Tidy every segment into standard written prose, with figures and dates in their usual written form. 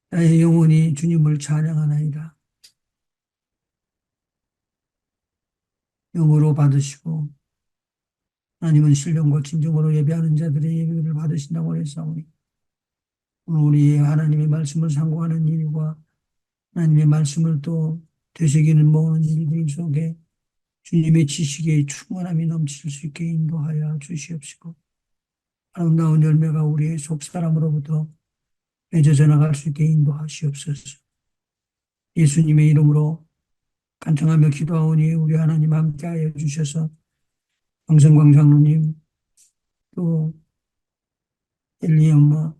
나의 영혼이 주님을 찬양하나이다. 영으로 받으시고 하나님은 신령과 진정으로 예배하는 자들의 예배를 받으신다고 했사오니 오늘 우리 하나님의 말씀을 상고하는 일과 하나님의 말씀을 또 되새기는 모든 일들 속에 주님의 지식에 충만함이 넘칠 수 있게 인도하여 주시옵시고 아름다운 열매가 우리의 속사람으로부터 맺어져 나갈 수 있게 인도하시옵소서. 예수님의 이름으로 간청하며 기도하오니 우리 하나님 함께하여 주셔서 황성광 장로님 또 엘리 엄마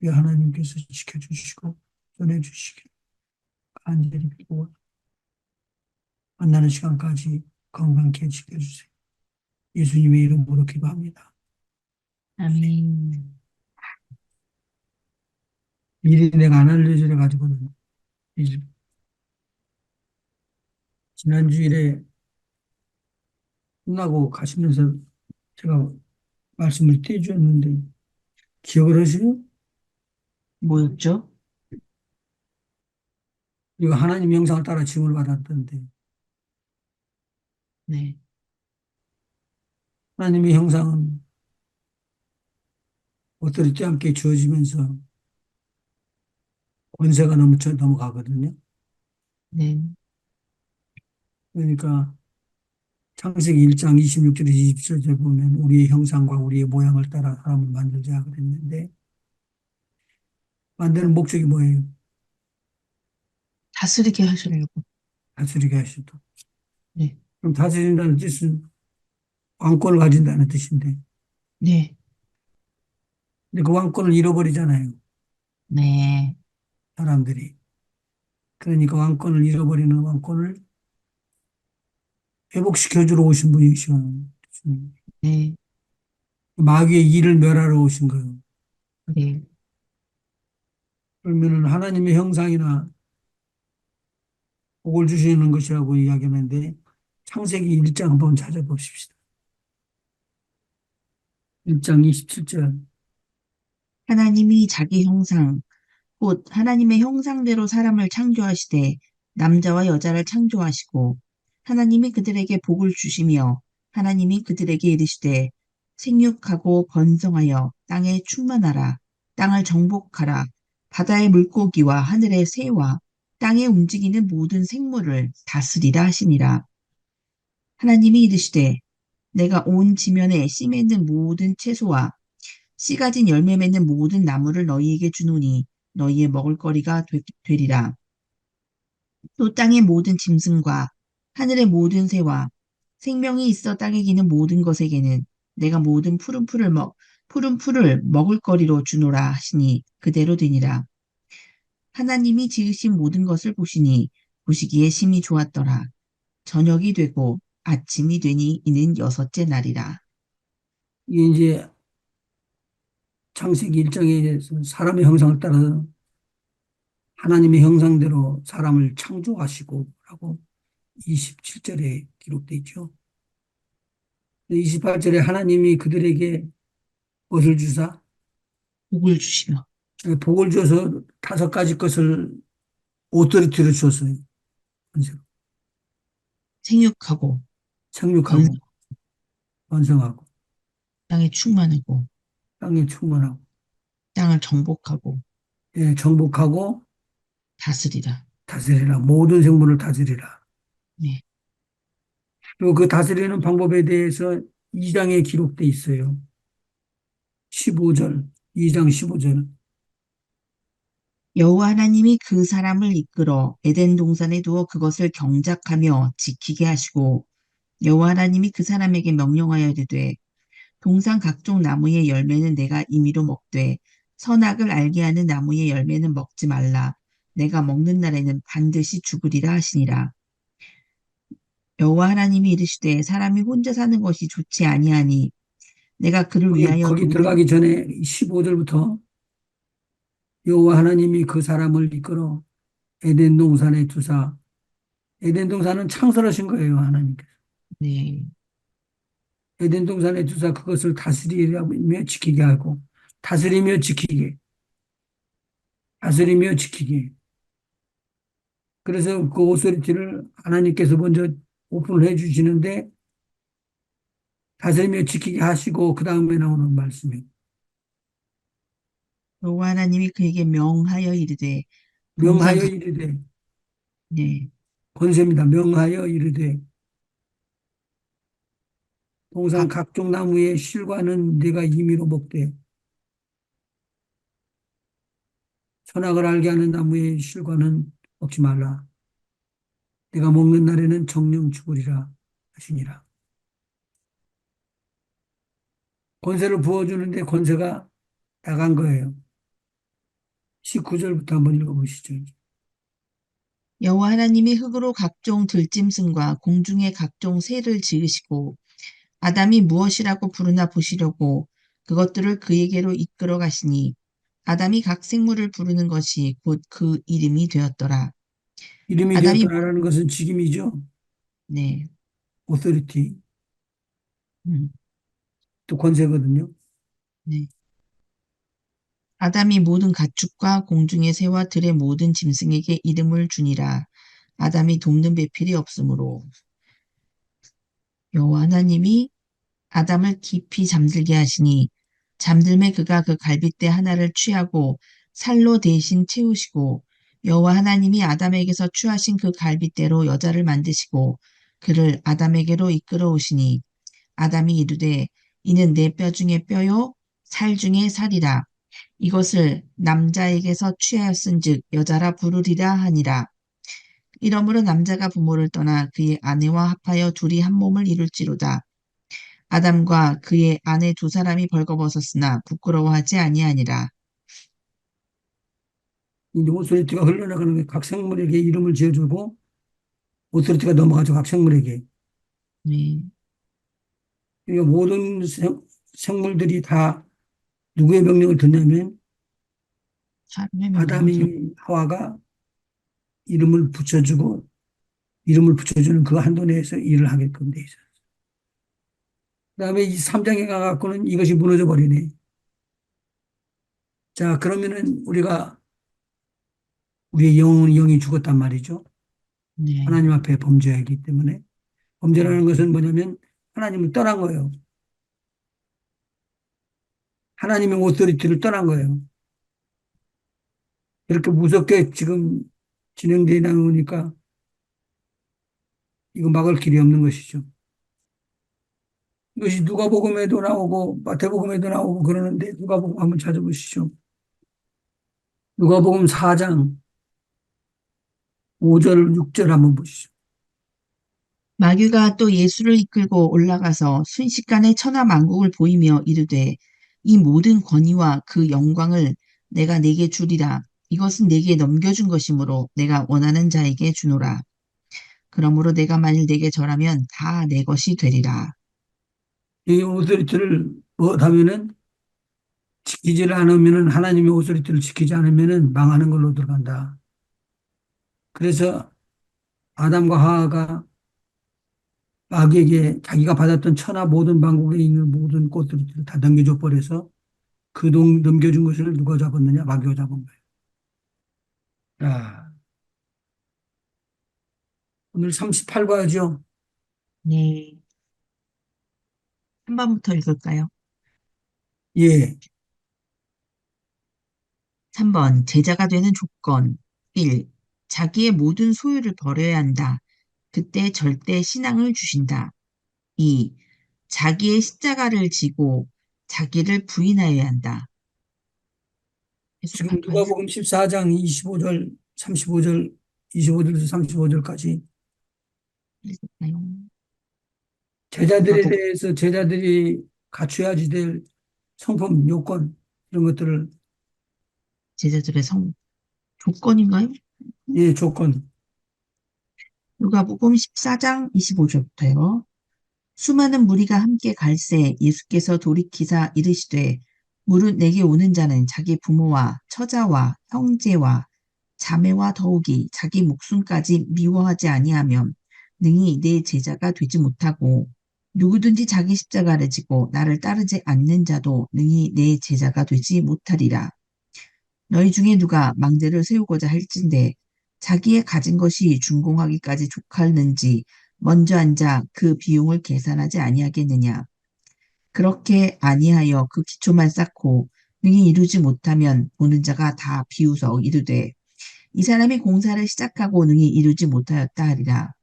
우리 하나님께서 지켜주시고 전해주시길 간절히 빌고 만나는 시간까지 건강케 지켜주세요. 예수님의 이름으로 기도합니다. 아멘. 미리 내가 안 알려주려 가지고는 지난 주일에 끝나고 가시면서 제가 말씀을 떼주었는데 기억을 하시요? 뭐였죠? 이거 하나님 형상을 따라 지음을 받았던데 네, 하나님의 형상은 어떨 함께 주어지면서 권세가 넘어가거든요. 네, 그러니까 창세기 1장 26절에서 27절에 보면 우리의 형상과 우리의 모양을 따라 사람을 만들자 그랬는데 만드는 목적이 뭐예요? 다스리게 하시려고. 다스리게 하시도. 네, 그럼 다스린다는 뜻은 왕권을 가진다는 뜻인데 네, 근데 그 왕권을 잃어버리잖아요. 네, 사람들이. 그러니까 왕권을 잃어버리는 왕권을 회복시켜주러 오신 분이시죠. 네, 마귀의 일을 멸하러 오신 거예요. 네. 그러면은 하나님의 형상이나 복을 주시는 것이라고 이야기하는데 창세기 1장 한번 찾아보십시다. 1장 27절. 하나님이 자기 형상, 곧 하나님의 형상대로 사람을 창조하시되 남자와 여자를 창조하시고 하나님이 그들에게 복을 주시며 하나님이 그들에게 이르시되 생육하고 번성하여 땅에 충만하라 땅을 정복하라 바다의 물고기와 하늘의 새와 땅에 움직이는 모든 생물을 다스리라 하시니라. 하나님이 이르시되 내가 온 지면에 씨 맺는 모든 채소와 씨 가진 열매 맺는 모든 나무를 너희에게 주노니 너희의 먹을거리가 되리라. 또 땅의 모든 짐승과 하늘의 모든 새와 생명이 있어 땅에 기는 모든 것에게는 내가 모든 푸른 풀을 먹을거리로 주노라 하시니 그대로 되니라. 하나님이 지으신 모든 것을 보시니 보시기에 심히 좋았더라. 저녁이 되고 아침이 되니 이는 여섯째 날이라. 이게 이제 창세기 1장에 사람의 형상을 따라 하나님의 형상대로 사람을 창조하시고 라고 27절에 기록되어 있죠. 28절에 하나님이 그들에게 것을 주사 복을 주시며 복을 줘서 5가지 것을 오토리티로 주었어요. 생육하고 번 생육하고 번성하고 땅에 충만하고 땅에 충만하고 땅을 정복하고 예, 정복하고 다스리라. 다스리라 모든 생물을 다스리라. 네. 그리고 그 다스리는 방법에 대해서 2장에 기록돼 있어요. 15절 2장 15절 여호와 하나님이 그 사람을 이끌어 에덴 동산에 두어 그것을 경작하며 지키게 하시고 여호와 하나님이 그 사람에게 명령하여 이르되 동산 각종 나무의 열매는 내가 임의로 먹되 선악을 알게 하는 나무의 열매는 먹지 말라. 내가 먹는 날에는 반드시 죽으리라 하시니라. 여호와 하나님이 이르시되 사람이 혼자 사는 것이 좋지 아니하니 내가 그를 위하여 거기 도를 들어가기 전에 15절부터 여호와 하나님이 그 사람을 이끌어 에덴 동산에 두사 에덴 동산은 창설하신 거예요, 하나님께서. 네, 에덴 동산에 두사 그것을 다스리며 지키게 하고 다스리며 지키게. 다스리며 지키기. 그래서 그 오소리티를 하나님께서 먼저 오픈을 해 주시는데 다스리며 지키게 하시고 그 다음에 나오는 말씀이 여호와 하나님이 그에게 명하여 이르되 동산 명하여 각, 이르되 네, 권세입니다. 명하여 이르되 동산 각, 각종 나무의 실과는 네가 임의로 먹되 선악을 알게 하는 나무의 실과는 먹지 말라. 네가 먹는 날에는 정령 죽으리라 하시니라. 권세를 부어주는데 권세가 나간 거예요. 19절부터 한번 읽어보시죠. 여호와 하나님이 흙으로 각종 들짐승과 공중의 각종 새를 지으시고 아담이 무엇이라고 부르나 보시려고 그것들을 그에게로 이끌어 가시니 아담이 각 생물을 부르는 것이 곧 그 이름이 되었더라. 이름이 아담이 되었더라라는 것은 직임이죠. 네, 오토리티, 음, 또 권세거든요. 네. 아담이 모든 가축과 공중의 새와 들의 모든 짐승에게 이름을 주니라. 아담이 돕는 배필이 없으므로 여호와 하나님이 아담을 깊이 잠들게 하시니 잠들매 그가 그 갈빗대 하나를 취하고 살로 대신 채우시고 여호와 하나님이 아담에게서 취하신 그 갈빗대로 여자를 만드시고 그를 아담에게로 이끌어 오시니 아담이 이르되 이는 내 뼈 중에 뼈요 살 중에 살이라 이것을 남자에게서 취하였은즉 여자라 부르리라 하니라. 이러므로 남자가 부모를 떠나 그의 아내와 합하여 둘이 한 몸을 이룰지로다. 아담과 그의 아내 두 사람이 벌거벗었으나 부끄러워하지 아니하니라. 이제 오토리티가 흘러나가는 게 각 생물에게 이름을 지어주고 오토리티가 넘어가죠. 각 생물에게. 네, 그러니까 모든 생물들이 다 누구의 명령을 듣냐면 사람의 명령을 아담이 하와가 이름을 붙여주고 이름을 붙여주는 그 한도 내에서 일을 하게끔 돼 있어요. 그다음에 이 3장에 가갖고는 이것이 무너져 버리네. 자, 그러면은 우리가 우리의 영이 죽었단 말이죠. 네, 하나님 앞에 범죄하기 때문에. 범죄라는 네, 것은 뭐냐면 하나님을 떠난 거예요. 하나님의 오토리티를 떠난 거예요. 이렇게 무섭게 지금 진행되어 나오니까 이거 막을 길이 없는 것이죠. 이것이 누가복음에도 나오고 마태복음에도 나오고 그러는데 누가복음 한번 찾아보시죠. 누가복음 4장 5절, 6절 한번 보시죠. 마귀가 또 예수를 이끌고 올라가서 순식간에 천하 만국을 보이며 이르되 이 모든 권위와 그 영광을 내가 네게 주리라. 이것은 네게 넘겨준 것이므로 내가 원하는 자에게 주노라. 그러므로 내가 만일 네게 절하면 다 내 것이 되리라. 이 오소리티를 못하면은 지키지를 않으면은 하나님의 오소리티를 지키지 않으면은 망하는 걸로 들어간다. 그래서 아담과 하와가 마귀에게 자기가 받았던 천하 모든 만국에 있는 모든 꽃들을 다 넘겨줘 버려서 그 넘겨준 것을 누가 잡았느냐? 마귀가 잡은 거예요. 자, 오늘 38과죠? 네. 한 번부터 읽을까요? 예. 3번, 제자가 되는 조건. 1. 자기의 모든 소유를 버려야 한다. 그때 절대 신앙을 주신다. 2. 자기의 십자가를 지고 자기를 부인하여야 한다. 지금 해석할까요? 누가복음 14장 25절, 35절, 25절에서 35절까지 읽을까요? 제자들에 누가복 대해서 제자들이 갖춰야지 될 성품, 요건, 이런 것들을, 제자들의 조건인가요? 예, 조건. 누가복음 14장 25절부터요. 수많은 무리가 함께 갈새 예수께서 돌이키사 이르시되 무릇 내게 오는 자는 자기 부모와 처자와 형제와 자매와 더욱이 자기 목숨까지 미워하지 아니하면 능히 내 제자가 되지 못하고 누구든지 자기 십자가를 지고 나를 따르지 않는 자도 능히 내 제자가 되지 못하리라. 너희 중에 누가 망대를 세우고자 할진대 자기의 가진 것이 준공하기까지 족하는지 먼저 앉아 그 비용을 계산하지 아니하겠느냐. 그렇게 아니하여 그 기초만 쌓고 능히 이루지 못하면 보는 자가 다 비웃어 이르되 이 사람이 공사를 시작하고 능히 이루지 못하였다 하리라.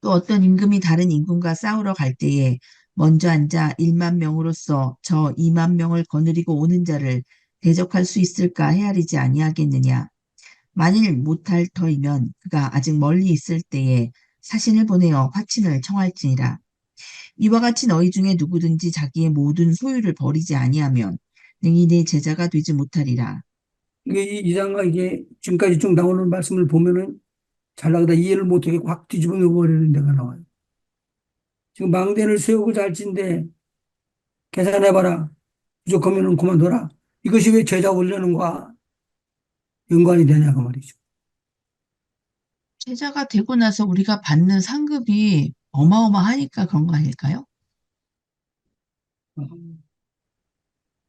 또 어떤 임금이 다른 임금과 싸우러 갈 때에 먼저 앉아 1만 명으로서 저 2만 명을 거느리고 오는 자를 대적할 수 있을까 헤아리지 아니하겠느냐. 만일 못할 터이면 그가 아직 멀리 있을 때에 사신을 보내어 화친을 청할지니라. 이와 같이 너희 중에 누구든지 자기의 모든 소유를 버리지 아니하면 능히 내 제자가 되지 못하리라. 이게 이장가 이게 지금까지 쭉 나오는 말씀을 보면은 잘 나가다 이해를 못하게 확 뒤집어 놓어버리는 데가 나와요. 지금 망대를 세우고 잘진데 계산해봐라. 부족하면은 그만둬라. 이것이 왜 제자 훈련과 연관이 되냐고 말이죠. 제자가 되고 나서 우리가 받는 상급이 어마어마하니까 그런 거 아닐까요?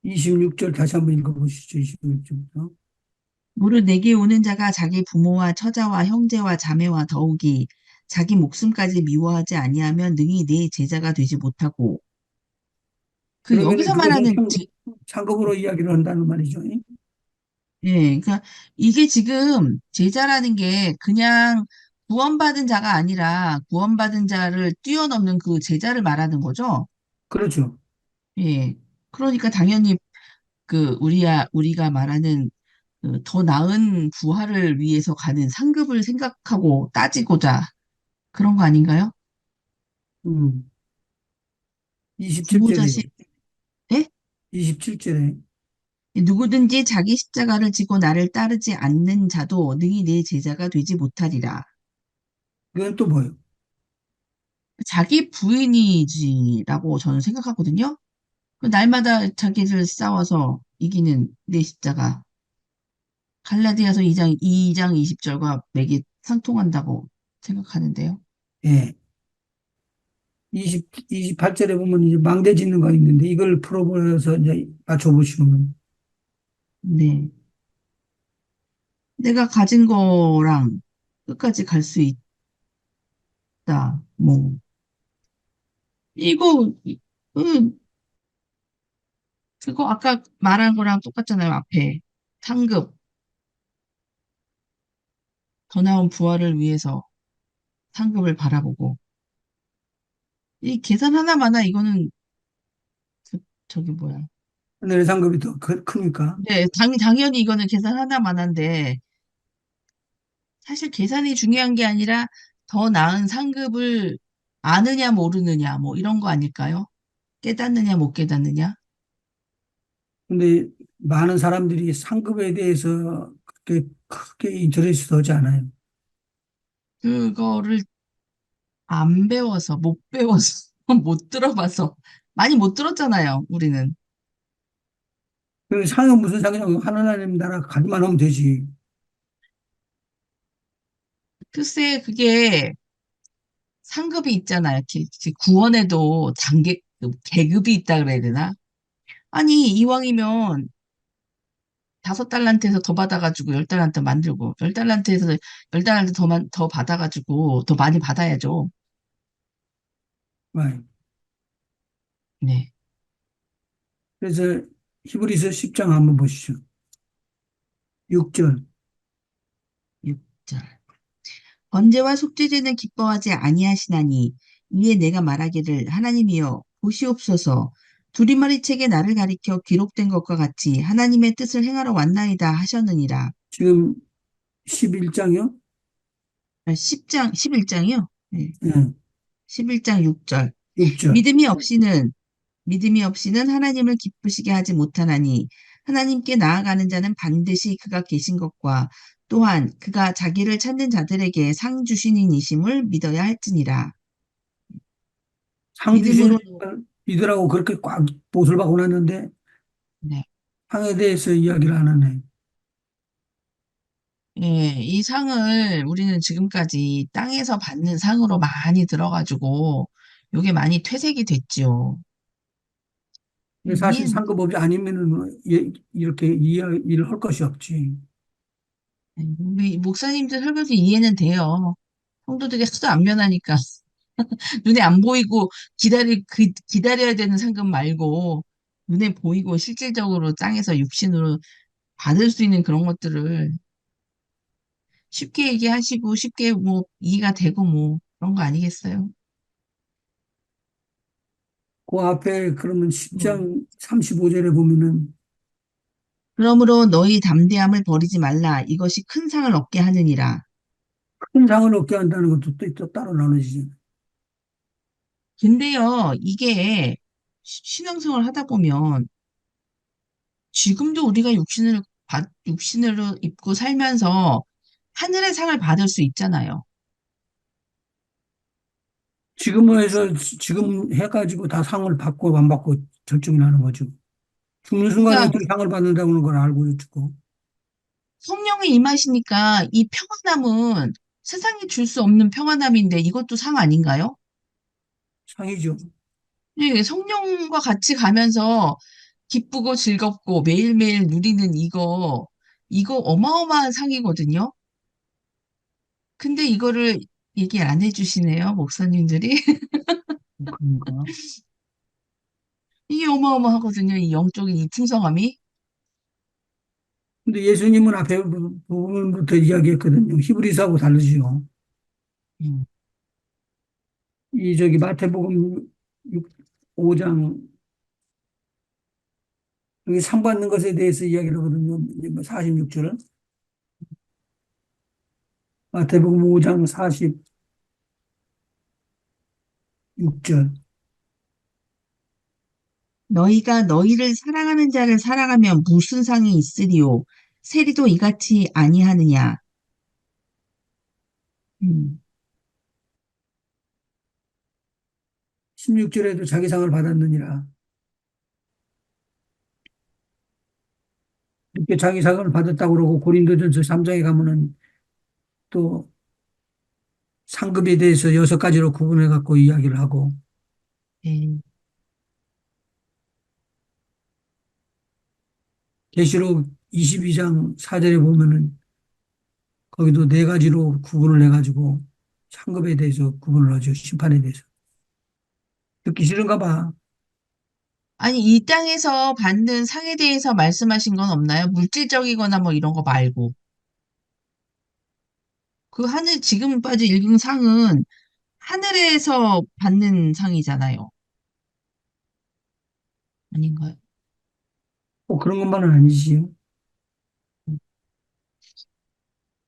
26절 다시 한번 읽어보시죠. 26절부터. 무릇 내게 오는 자가 자기 부모와 처자와 형제와 자매와 더욱이 자기 목숨까지 미워하지 아니하면 능히 내 제자가 되지 못하고 그 그러면은 여기서 그것은 말하는 상급으로 이야기를 한다는 말이죠. 예, 그러니까 이게 지금 제자라는 게 그냥 구원받은 자가 아니라 구원받은 자를 뛰어넘는 그 제자를 말하는 거죠. 그렇죠. 예. 그러니까 당연히 그 우리가 말하는 그더 나은 부활을 위해서 가는 상급을 생각하고 따지고자 그런 거 아닌가요? 음. 부모 27절에, 자식, 예? 27절에. 누구든지 자기 십자가를 지고 나를 따르지 않는 자도 능히 내 제자가 되지 못하리라. 그건 또 뭐예요? 자기 부인이지라고 저는 생각하거든요. 그 날마다 자기를 싸워서 이기는 내 십자가. 갈라디아서 2장 20절과 맥이 상통한다고 생각하는데요. 예. 28절에 보면 이제 망대 짓는 거 있는데 이걸 풀어버려서 이제 맞춰보시면 네. 내가 가진 거랑 끝까지 갈 수 있다. 뭐, 이거, 그거 아까 말한 거랑 똑같잖아요. 앞에. 상급, 더 나은 부활을 위해서 상급을 바라보고. 이 계산 하나마나 이거는, 저기 뭐야. 하늘의 상급이 더 크니까. 네, 당연히 이거는 계산 하나만한데, 사실 계산이 중요한 게 아니라 더 나은 상급을 아느냐 모르느냐, 뭐 이런 거 아닐까요? 깨닫느냐 못 깨닫느냐? 근데 많은 사람들이 상급에 대해서 그렇게 크게 인터레스트 하지 않아요. 그거를 안 배워서, 못 배워서, 못 들어봐서, 많이 못 들었잖아요, 우리는. 그 상은 무슨 상이냐고 하나님 나라 가기만 하면 되지. 글쎄, 그게 상급이 있잖아요. 구원에도 계급이 있다 그래야 되나? 아니, 이왕이면 5달란트에서 더 받아가지고 10달란트 만들고, 10달란트에서 10달란트 더 받아가지고 더 많이 받아야죠. 네. 네. 그래서 히브리서 10장 한번 보시죠. 6절. 6절. 번제와 속죄제는 기뻐하지 아니하시나니 이에 내가 말하기를 하나님이여 보시옵소서 두리마리 책에 나를 가리켜 기록된 것과 같이 하나님의 뜻을 행하러 왔나이다 하셨느니라. 지금 11장이요? 10장 11장이요? 네. 예. 11장 6절. 6절. 믿음이 없이는 믿음이 없이는 하나님을 기쁘시게 하지 못하나니 하나님께 나아가는 자는 반드시 그가 계신 것과 또한 그가 자기를 찾는 자들에게 상 주시는 이심을 믿어야 할지니라. 상 주시는 믿음으로 걸 믿으라고 그렇게 꽉 못을 박고 놨는데 네. 상에 대해서 이야기를 안 하네. 예, 이 상을 우리는 지금까지 땅에서 받는 상으로 많이 들어가지고 요게 많이 퇴색이 됐죠. 근데 사실 이해는, 상급법이 아니면은 이렇게 일을 할 것이 없지. 우리 목사님들 설교도 이해는 돼요. 성도들이 하도 안 변하니까. 눈에 안 보이고 기다려야 되는 상급 말고, 눈에 보이고 실질적으로 땅에서 육신으로 받을 수 있는 그런 것들을 쉽게 얘기하시고 쉽게 뭐 이해가 되고 뭐 그런 거 아니겠어요? 그 앞에 그러면 음. 10장 35절에 보면은 그러므로 너희 담대함을 버리지 말라. 이것이 큰 상을 얻게 하느니라. 큰 상을 얻게 한다는 것도 또 따로 나눠지죠. 근데요, 이게 신앙생활 하다 보면 지금도 우리가 육신으로 입고 살면서 하늘의 상을 받을 수 있잖아요. 지금은 해서 지금 해가지고 다 상을 받고 안 받고 결정이 나는 거죠. 죽는 순간에 그러니까 어떻게 상을 받는다는 걸 알고 있고 성령이 임하시니까 이 평안함은 세상이 줄 수 없는 평안함인데 이것도 상 아닌가요? 상이죠. 예, 성령과 같이 가면서 기쁘고 즐겁고 매일매일 누리는 이거 어마어마한 상이거든요. 근데 이거를 얘기 안 해주시네요, 목사님들이. 그러니까. 이게 어마어마하거든요, 이 영적인 이 풍성함이. 근데 예수님은 앞에 부분부터 이야기했거든요. 히브리서하고 다르지요. 음, 이 저기 마태복음 5장 여기 상 받는 것에 대해서 이야기를 하거든요. 46절은 마태복음 5장 46절. 너희가 너희를 사랑하는 자를 사랑하면 무슨 상이 있으리요? 세리도 이같이 아니하느냐? 음, 16절에도 자기 상을 받았느니라. 이렇게 자기 상을 받았다고 그러고 고린도전서 3장에 가면은 또 상급에 대해서 6가지로 구분해 갖고 이야기를 하고 네, 계시록 22장 4절에 보면은 거기도 4가지로 구분을 해가지고 상급에 대해서 구분을 하죠. 심판에 대해서. 듣기 싫은가 봐. 아니, 이 땅에서 받는 상에 대해서 말씀하신 건 없나요? 물질적이거나 뭐 이런 거 말고. 지금 빠져 읽은 상은 하늘에서 받는 상이잖아요. 아닌가요? 꼭 그런 것만은 아니지. 음.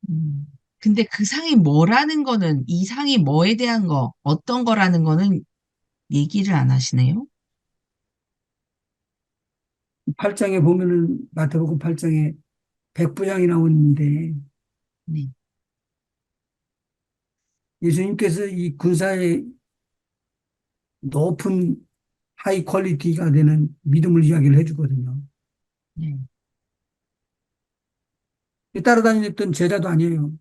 음. 근데 그 상이 뭐라는 거는, 이 상이 뭐에 대한 거, 어떤 거라는 거는 얘기를 안 하시네요? 8장에 보면은 마태복음 8장에 백부장이 나오는데 네, 예수님께서 이 군사의 높은 하이 퀄리티가 되는 믿음을 이야기를 해주거든요. 네. 따라다녔던 제자도 아니에요.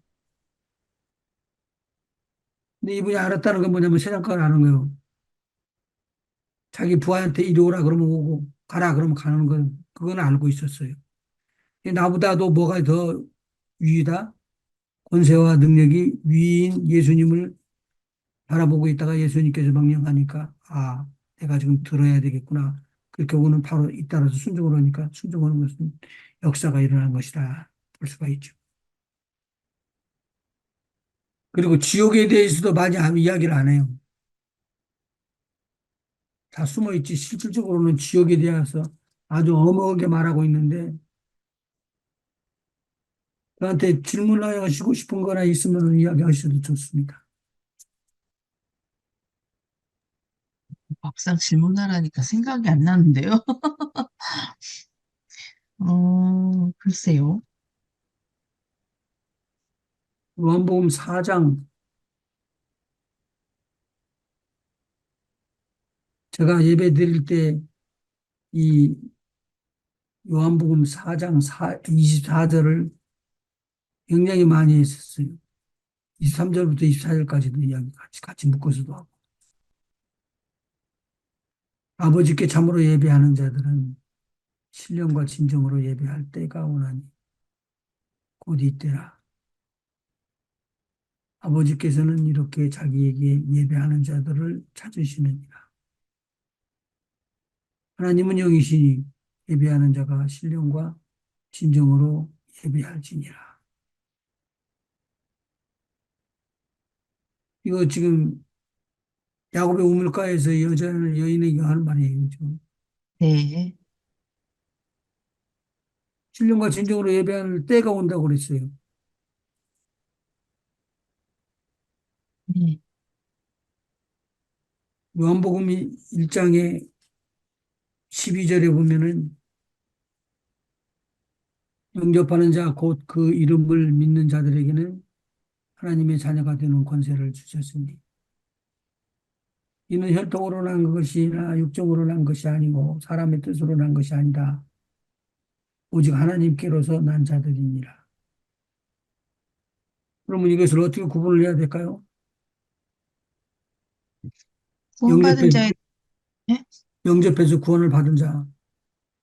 근데 이분이 알았다는 건 뭐냐면 세상 걸 아는 거예요. 자기 부하한테 이리 오라 그러면 오고 가라 그러면 가는 건 그건 알고 있었어요. 나보다도 뭐가 더 위이다? 권세와 능력이 위인 예수님을 바라보고 있다가 예수님께서 명령하니까 아 내가 지금 들어야 되겠구나. 그 교훈은 바로 잇따라서 순종을 하니까 순종하는 것은 역사가 일어난 것이다. 볼 수가 있죠. 그리고 지옥에 대해서도 많이 이야기를 안 해요. 다 숨어 있지 실질적으로는 지옥에 대해서 아주 엄하게 말하고 있는데 저한테 질문하시고 싶은 거나 있으면 이야기하셔도 좋습니다. 막상 질문하라니까 생각이 안 나는데요. 글쎄요. 요한복음 4장 제가 예배 드릴 때 이 요한복음 4장 24절을 굉장히 많이 했었어요. 23절부터 24절까지도 이야기 같이 묶어서도 하고. 아버지께 참으로 예배하는 자들은 신령과 진정으로 예배할 때가 오나니 곧 이때라. 아버지께서는 이렇게 자기에게 예배하는 자들을 찾으시느니라. 하나님은 영이시니 예배하는 자가 신령과 진정으로 예배할지니라. 이거 지금 야곱의 우물가에서 여인에게 하는 말이에요. 지금. 네, 신령과 진정으로 예배할 때가 온다고 그랬어요. 네, 요한복음 1장의 12절에 보면은 영접하는 자, 곧 그 이름을 믿는 자들에게는 하나님의 자녀가 되는 권세를 주셨으니 이는 혈통으로 난 것이나 육정으로 난 것이 아니고 사람의 뜻으로 난 것이 아니다. 오직 하나님께로서 난 자들이니라. 그러면 이것을 어떻게 구분을 해야 될까요? 구원받은 영접해, 자의, 네? 영접해서 구원을 받은 자,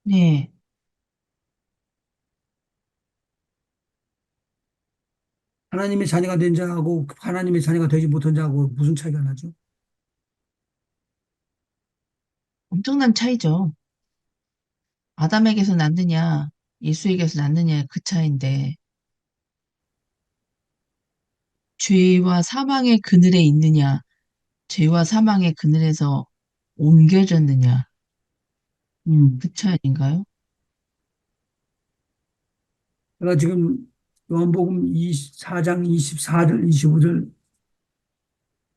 네. 하나님의 자녀가 된 자하고 하나님의 자녀가 되지 못한 자하고 무슨 차이가 나죠? 엄청난 차이죠. 아담에게서 났느냐, 예수에게서 났느냐, 그 차이인데, 죄와 사망의 그늘에 있느냐, 죄와 사망의 그늘에서 옮겨졌느냐, 음. 그 차이 아닌가요? 제가 지금 요한복음 4장 24절, 25절,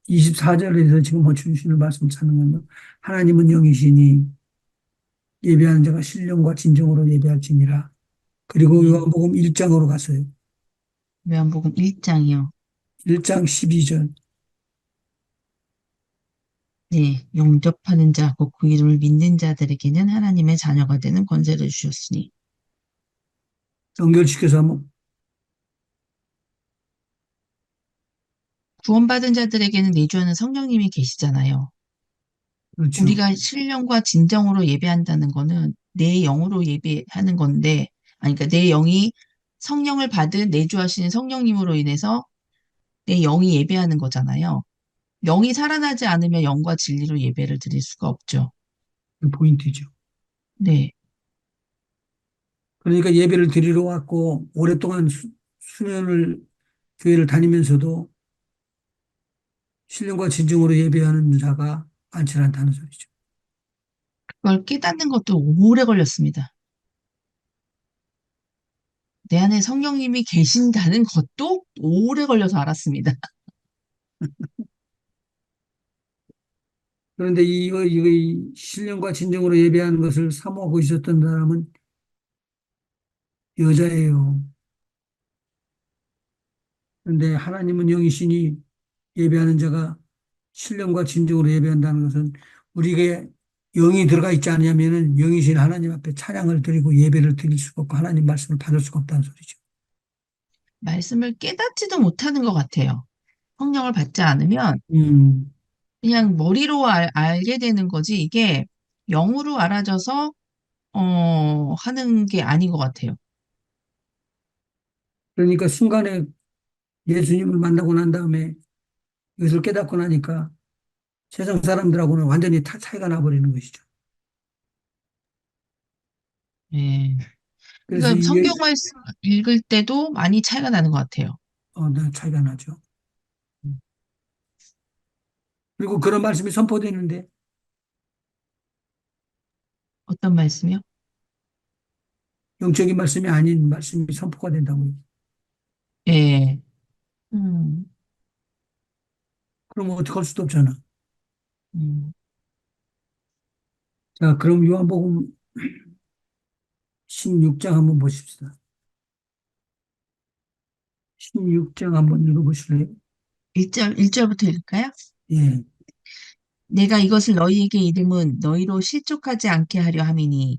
24절에서 지금 주시는 말씀 찾는 건요. 하나님은 영이시니 예배하는 자가 신령과 진정으로 예배할지니라. 그리고 네. 요한복음 1장으로 갔어요. 요한복음 1장이요. 1장 12절. 네, 영접하는 자, 곧 그 이름을 믿는 자들에게는 하나님의 자녀가 되는 권세를 주셨으니. 연결시켜서 한번, 구원받은 자들에게는 내주하는 성령님이 계시잖아요. 그렇죠. 우리가 신령과 진정으로 예배한다는 거는 내 영으로 예배하는 건데, 아니, 그러니까 내 영이 성령을 받은 내주하시는 성령님으로 인해서 내 영이 예배하는 거잖아요. 영이 살아나지 않으면 영과 진리로 예배를 드릴 수가 없죠. 그 포인트죠. 네, 그러니까 예배를 드리러 왔고, 오랫동안 수년을 교회를 다니면서도 신령과 진정으로 예배하는 자가 많지 않다는 소리죠. 그걸 깨닫는 것도 오래 걸렸습니다. 내 안에 성령님이 계신다는 것도 오래 걸려서 알았습니다. 그런데 이 신령과 진정으로 예배하는 것을 사모하고 있었던 사람은 여자예요. 그런데 하나님은 영이시니 예배하는 자가 신령과 진정으로 예배한다는 것은 우리에게 영이 들어가 있지 않냐면은 영이신 하나님 앞에 찬양을 드리고 예배를 드릴 수가 없고 하나님 말씀을 받을 수가 없다는 소리죠. 말씀을 깨닫지도 못하는 것 같아요. 성령을 받지 않으면 음, 그냥 머리로 알게 되는 거지 이게 영으로 알아져서 하는 게 아닌 것 같아요. 그러니까 순간에 예수님을 만나고 난 다음에 이것을 깨닫고 나니까 세상 사람들하고는 완전히 차이가 나버리는 것이죠. 예. 그래서 그러니까 성경 말씀 읽을 때도 많이 차이가 나는 것 같아요. 네, 차이가 나죠. 그리고 그런 말씀이 선포되는데 어떤 말씀이요? 영적인 말씀이 아닌 말씀이 선포가 된다고요. 예. 음, 그러면 어떻게 할 수도 없잖아. 음. 자, 그럼 요한복음 16장 한번 보십시다. 16장 한번 읽어보실래요? 1절부터 읽을까요? 예. 내가 이것을 너희에게 이름은 너희로 실족하지 않게 하려 함이니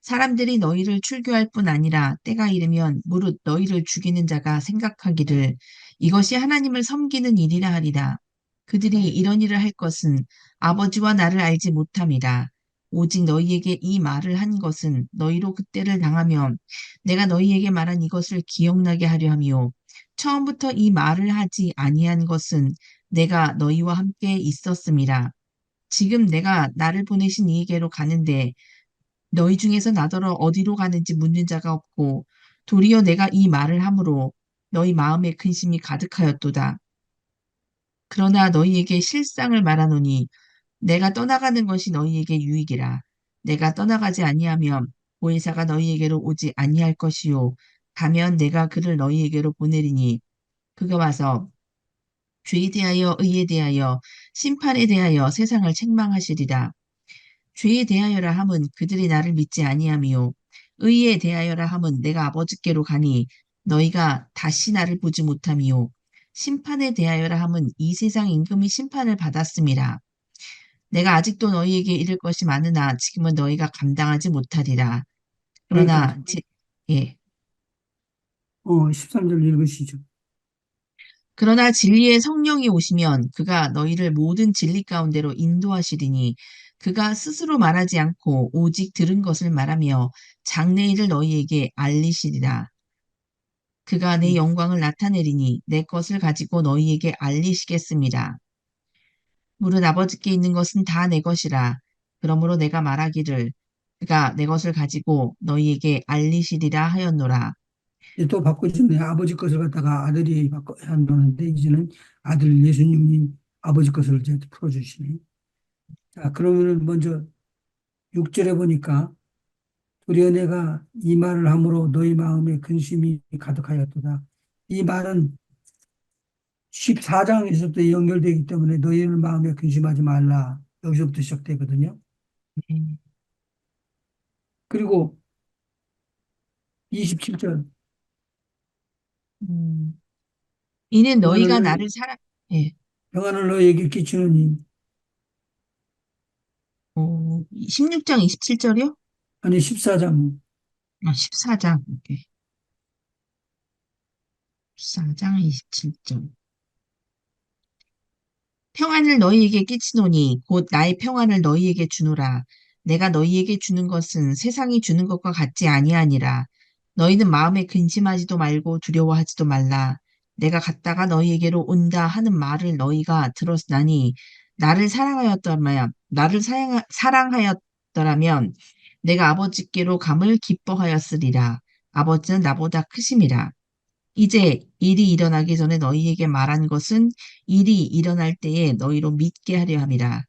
사람들이 너희를 출교할 뿐 아니라 때가 이르면 무릇 너희를 죽이는 자가 생각하기를 이것이 하나님을 섬기는 일이라 하리라. 그들이 이런 일을 할 것은 아버지와 나를 알지 못함이라. 오직 너희에게 이 말을 한 것은 너희로 그때를 당하면 내가 너희에게 말한 이것을 기억나게 하려 함이요. 처음부터 이 말을 하지 아니한 것은 내가 너희와 함께 있었음이라. 지금 내가 나를 보내신 이에게로 가는데 너희 중에서 나더러 어디로 가는지 묻는 자가 없고 도리어 내가 이 말을 함으로 너희 마음에 근심이 가득하였도다. 그러나 너희에게 실상을 말하노니 내가 떠나가는 것이 너희에게 유익이라. 내가 떠나가지 아니하면 보혜사가 너희에게로 오지 아니할 것이요. 가면 내가 그를 너희에게로 보내리니 그가 와서 죄에 대하여 의에 대하여 심판에 대하여 세상을 책망하시리라. 죄에 대하여라 함은 그들이 나를 믿지 아니함이요. 의에 대하여라 함은 내가 아버지께로 가니 너희가 다시 나를 보지 못함이요. 심판에 대하여라 함은 이 세상 임금이 심판을 받았음이라. 내가 아직도 너희에게 이를 것이 많으나 지금은 너희가 감당하지 못하리라. 거기까지. 그러나 예. 13절 읽으시죠. 그러나 진리의 성령이 오시면 그가 너희를 모든 진리 가운데로 인도하시리니 그가 스스로 말하지 않고 오직 들은 것을 말하며 장래일을 너희에게 알리시리라. 그가 내 음. 영광을 나타내리니 내 것을 가지고 너희에게 알리시겠습니다. 물은 아버지께 있는 것은 다 내 것이라. 그러므로 내가 말하기를 그가 내 것을 가지고 너희에게 알리시리라 하였노라. 이제 또 바꾸셨네. 아버지 것을 갖다가 아들이 한다는데 이제는 아들 예수님이 아버지 것을 이제 풀어주시네. 자, 그러면은 먼저 6절에 보니까 우리 내가 이 말을 함으로 너희 마음에 근심이 가득하였도다. 이 말은 14장에서부터 연결되기 때문에 너희는 마음에 근심하지 말라. 여기서부터 시작되거든요. 네. 그리고 27절 음, 이는 평안을 너희가 너희, 나를 사랑, 예, 평안을 너희에게 끼치느니 16장 27절이요? 아니 14장 14장, 오케이. 14장 27절. 평안을 너희에게 끼치노니 곧 나의 평안을 너희에게 주노라. 내가 너희에게 주는 것은 세상이 주는 것과 같지 아니하니라. 너희는 마음에 근심하지도 말고 두려워하지도 말라. 내가 갔다가 너희에게로 온다 하는 말을 너희가 들었나니 사랑하였더라면 내가 아버지께로 감을 기뻐하였으리라. 아버지는 나보다 크심이라. 이제 일이 일어나기 전에 너희에게 말한 것은 일이 일어날 때에 너희로 믿게 하려 함이라.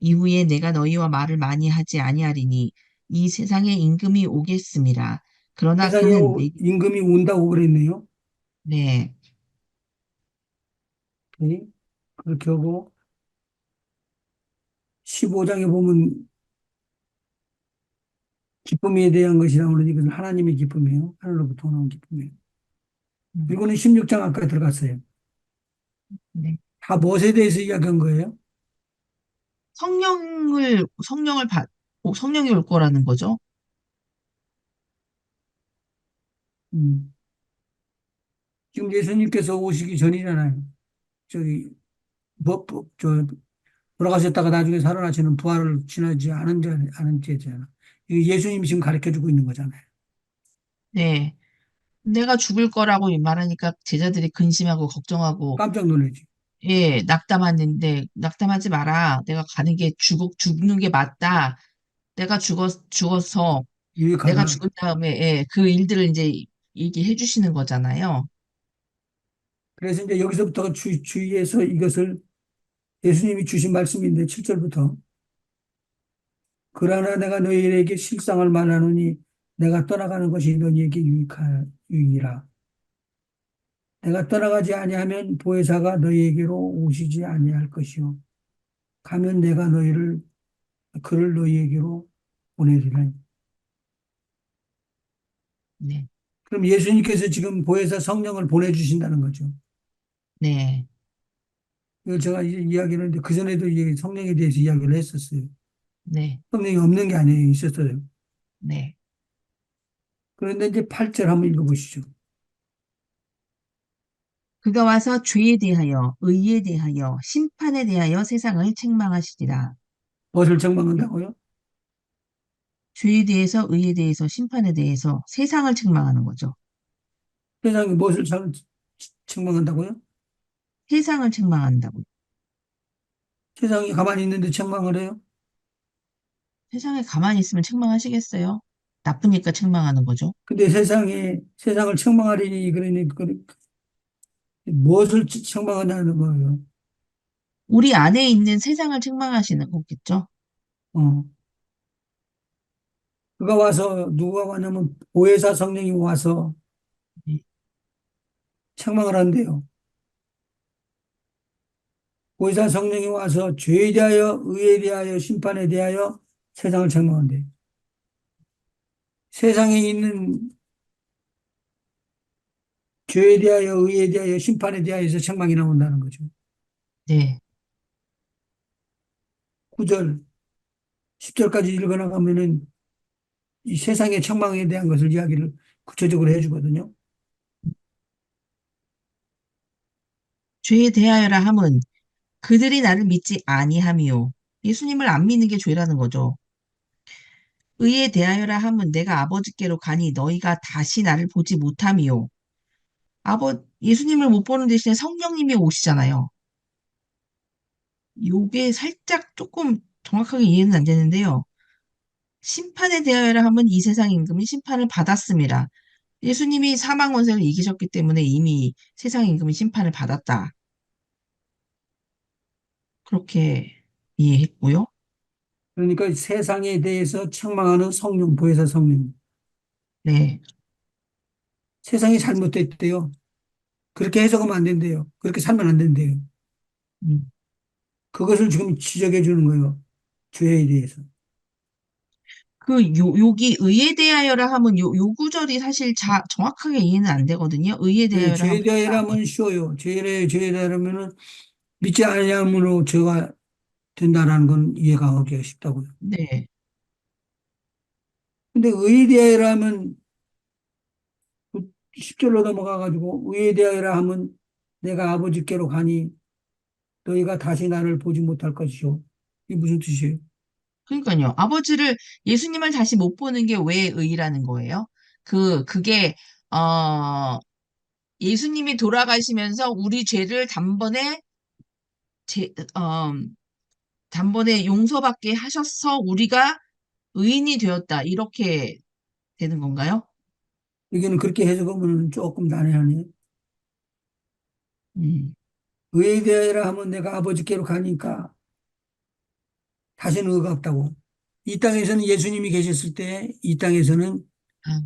이후에 내가 너희와 말을 많이 하지 아니하리니 이 세상에 임금이 오겠음이라. 그러나 세상에 그는 임금이 온다고 그랬네요. 네, 네. 그렇게 하고 15장에 보면 기쁨에 대한 것이 나오는데 이것은 하나님의 기쁨이에요. 하늘로부터 오는 기쁨이에요. 음, 그리고는 16장 아까 들어갔어요. 네. 다 무엇에 대해서 이야기한 거예요? 성령이 올 거라는 거죠. 음. 지금 예수님께서 오시기 전이잖아요. 저기 저 돌아가셨다가 나중에 살아나시는 부활을 지나지 않은 죄잖아. 이 예수님이 지금 가르쳐 주고 있는 거잖아요. 네, 내가 죽을 거라고 말하니까 제자들이 근심하고 걱정하고 깜짝 놀라지. 예, 낙담하지 마라. 내가 가는 게 죽는 게 맞다. 죽어서 내가 유익하다. 죽은 다음에 예, 그 일들을 이제 얘기해 주시는 거잖아요. 그래서 이제 여기서부터 주의해서 이것을 예수님이 주신 말씀인데 7절부터 그러나 내가 너희에게 실상을 말하노니 내가 떠나가는 것이 너희에게 유익이라. 내가 떠나가지 아니하면 보혜사가 너희에게로 오시지 아니할 것이요. 가면 내가 그를 너희에게로 보내리라. 네, 그럼 예수님께서 지금 보혜사 성령을 보내주신다는 거죠. 네, 이걸 제가 이제 이야기를 했는데 그전에도 이 성령에 대해서 이야기를 했었어요. 네, 성령이 없는 게 아니에요. 있었어요. 네. 그런데 이제 8절 한번 읽어보시죠. 그가 와서 죄에 대하여, 의에 대하여, 심판에 대하여 세상을 책망하시리라. 무엇을 책망한다고요? 죄에 대해서, 의에 대해서, 심판에 대해서 세상을 책망하는 거죠. 세상이 무엇을 책망한다고요? 세상을 책망한다고요. 세상이 가만히 있는데 책망을 해요? 세상에 가만히 있으면 책망하시겠어요? 나쁘니까 책망하는 거죠. 근데 세상을 책망하리니, 그러니, 무엇을 책망하냐는 거예요. 우리 안에 있는 세상을 책망하시는 거겠죠? 어. 누가 왔냐면, 보혜사 성령이 와서 네. 책망을 한대요. 보혜사 성령이 와서 죄에 대하여, 의에 대하여, 심판에 대하여 세상을 책망한대요. 세상에 있는 죄에 대하여, 의에 대하여, 심판에 대하여서 책망이 나온다는 거죠. 네. 9절, 10절까지 읽어나가면은 이 세상의 책망에 대한 것을 이야기를 구체적으로 해주거든요. 죄에 대하여라 함은 그들이 나를 믿지 아니함이요. 예수님을 안 믿는 게 죄라는 거죠. 의에 대하여라 함은 내가 아버지께로 가니 너희가 다시 나를 보지 못함이요. 예수님을 못 보는 대신에 성령님이 오시잖아요. 요게 살짝 조금 정확하게 이해는 안 되는데요. 심판에 대하여라 함은 이 세상 임금이 심판을 받았습니다. 예수님이 사망 원세를 이기셨기 때문에 이미 세상 임금이 심판을 받았다. 그렇게 이해했고요. 그러니까 세상에 대해서 책망하는 성령, 보혜사 성령. 네. 세상이 잘못됐대요. 그렇게 해석하면 안 된대요. 그렇게 살면 안 된대요. 음. 그것을 지금 지적해 주는 거예요. 죄에 대해서. 여기 의에 대하여라 하면 요 구절이 사실 정확하게 이해는 안 되거든요. 의에 네, 대하여라 하면 죄에 대하여라면 쉬워요. 죄에 대하여라면은 믿지 아니함으로 죄가 된다라는 건 이해가 하기가 쉽다고요. 네. 근데 의에 대하여라면 10절로 넘어가가지고 의에 대하여라 하면 내가 아버지께로 가니 너희가 다시 나를 보지 못할 것이요. 이게 무슨 뜻이에요? 그러니까요. 예수님을 다시 못 보는 게 왜 의라는 거예요? 그게, 어, 예수님이 돌아가시면서 우리 죄를 제, 어, 단번에 용서받게 하셔서 우리가 의인이 되었다. 이렇게 되는 건가요? 여기는 그렇게 해석하면 조금 난해하네. 음. 의에 대하여라 하면 내가 아버지께로 가니까 다시는 의가 없다고. 이 땅에서는 예수님이 계셨을 때 이 땅에서는 아,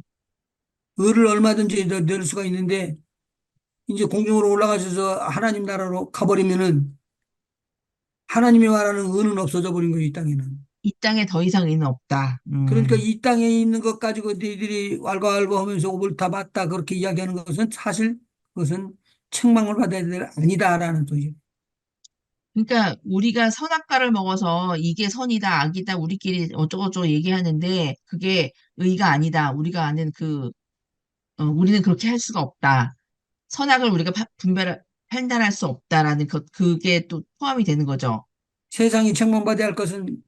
의를 얼마든지 낼 수가 있는데 이제 공중으로 올라가셔서 하나님 나라로 가버리면은 하나님이 말하는 의는 없어져 버린 거예요, 이 땅에는. 이 땅에 더 이상 의는 없다. 그러니까 이 땅에 있는 것 가지고 너희들이 왈가왈부 하면서 옳다 맞다 그렇게 이야기하는 것은 사실 그것은 책망을 받아야 될 아니다라는 소리죠. 그러니까 우리가 선악과를 먹어서 이게 선이다, 악이다, 우리끼리 어쩌고저쩌고 얘기하는데 그게 의가 아니다. 우리는 그렇게 할 수가 없다. 선악을 우리가 판단할 수 없다라는 그게 또 포함이 되는 거죠. 세상이 책망받아야 할 것은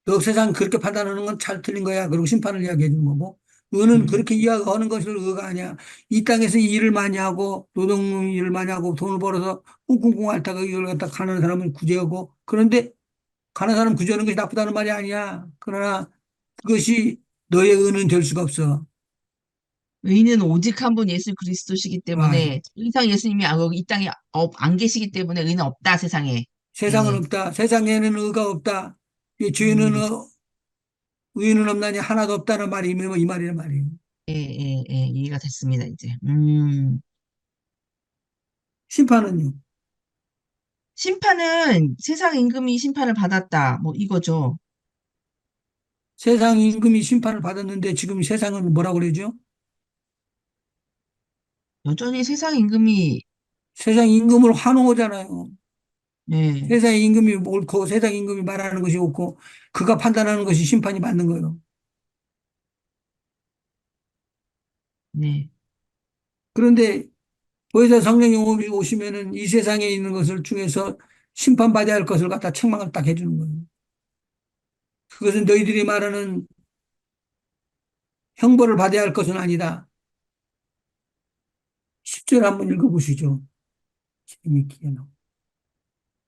너 세상 그렇게 판단하는 건 잘 틀린 거야. 그리고 심판을 이야기해 주는 거고. 의는 음. 그렇게 이야기하는 것을 의가 아니야. 이 땅에서 일을 많이 하고 노동 일을 많이 하고 돈을 벌어서 꽁꽁꽁 앓다가 이걸 갖다 가난한 사람을 구제하고 그런데 가난한 사람 구제하는 것이 나쁘다는 말이 아니야. 그러나 그것이 너의 의는 될 수가 없어. 의는 오직 한 분 예수 그리스도시기 아, 때문에 더 이상 예수님이 이 땅에 안 계시기 때문에 의는 없다, 세상에. 세상은 예. 없다. 세상에는 의가 없다. 이 죄는 음. 의는 없나니 하나도 없다는 말이 이 말이란 말이에요. 예, 예, 예. 이해가 됐습니다, 이제. 심판은요. 심판은 세상 임금이 심판을 받았다. 뭐 이거죠. 세상 임금이 심판을 받았는데 지금 세상은 뭐라고 그러죠? 여전히 세상 임금이, 세상 임금을 환호하잖아요. 네, 세상 임금이 옳고 세상 임금이 말하는 것이 옳고 그가 판단하는 것이 심판이 맞는 거예요. 네. 그런데 보혜사 성령이 오시면은 이 세상에 있는 것을 중에서 심판받아야 할 것을 갖다 책망을 딱 해주는 거예요. 그것은 너희들이 말하는 형벌을 받아야 할 것은 아니다. 10절 한번 읽어보시죠. 재미있게.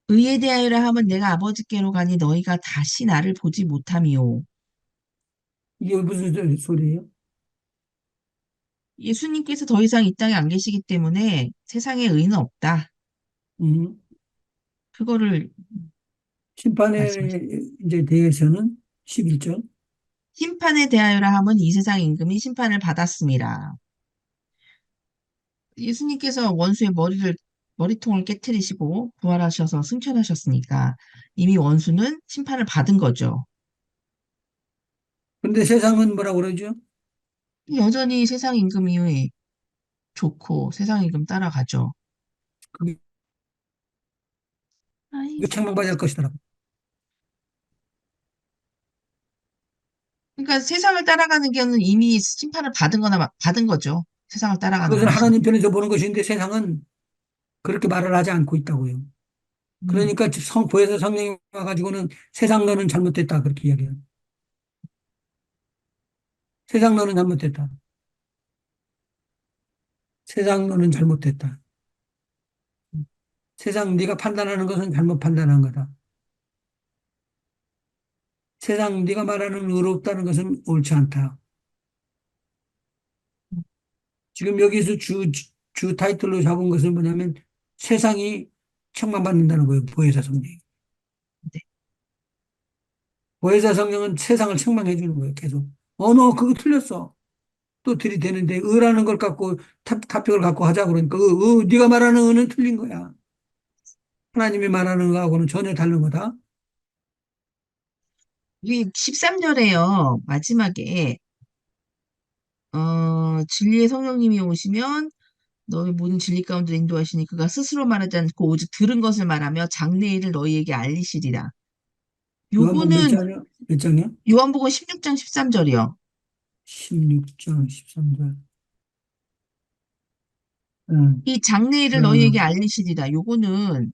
의에 대하여라 하면 내가 아버지께로 가니 너희가 다시 나를 보지 못함이요. 이게 무슨 소리예요? 예수님께서 더 이상 이 땅에 안 계시기 때문에 세상에 의는 없다. 음, 그거를 말씀하십니다. 심판에 이제 대해서는 11절. 심판에 대하여라 하면 이 세상 임금이 심판을 받았습니다. 예수님께서 원수의 머리통을 깨뜨리시고 부활하셔서 승천하셨으니까 이미 원수는 심판을 받은 거죠. 근데 세상은 뭐라 그러죠? 여전히 세상 임금이 좋고 세상 임금 따라가죠. 그게 아이고. 책망받아야 할 것이더라고. 그러니까 세상을 따라가는 게는 이미 심판을 받은 거나 받은 거죠. 세상을 따라가는 그것은 것이. 하나님 편에서 보는 것인데 세상은 그렇게 말을 하지 않고 있다고요. 음, 그러니까 보혜사 성령이 와가지고는 세상 너는 잘못됐다. 그렇게 이야기해요. 세상 너는 잘못됐다. 세상 너는 잘못됐다. 세상 네가 판단하는 것은 잘못 판단한 거다. 세상 네가 말하는 의롭다는 것은 옳지 않다. 지금 여기서 주 타이틀로 잡은 것은 뭐냐면 세상이 책망받는다는 거예요. 보혜사 성령. 네. 보혜사 성령은 세상을 책망해 주는 거예요. 계속. 너 그거 틀렸어. 또 들이대는데 의라는 걸 갖고 타격을 갖고 하자 그러니까 네가 말하는 의는 틀린 거야. 하나님이 말하는 거하고는 전혀 다른 거다. 우리 13절에요. 마지막에 진리의 성령님이 오시면 너희 모든 진리 가운데 인도하시니 그가 스스로 말하지 않고 오직 들은 것을 말하며 장래일을 너희에게 알리시리라. 요한복음 몇 요거는 장이야? 몇 장이야? 요한복음 16장 13절이요. 16장 13절. 응. 이 장래일을 너희에게 자, 알리시리라. 요거는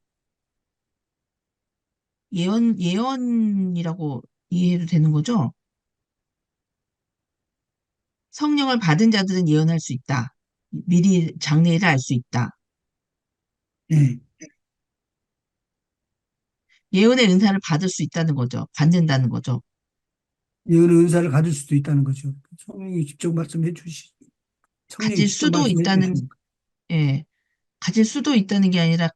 예언이라고 이해해도 되는 거죠? 성령을 받은 자들은 예언할 수 있다. 미리 장래일을 알 수 있다. 네. 예언의 은사를 받을 수 있다는 거죠. 받는다는 거죠. 예언의 은사를 가질 수도 있다는 거죠. 성령이 가질 직접 수도 말씀해 있다는, 주시니까. 예, 가질 수도 있다는 게 아니라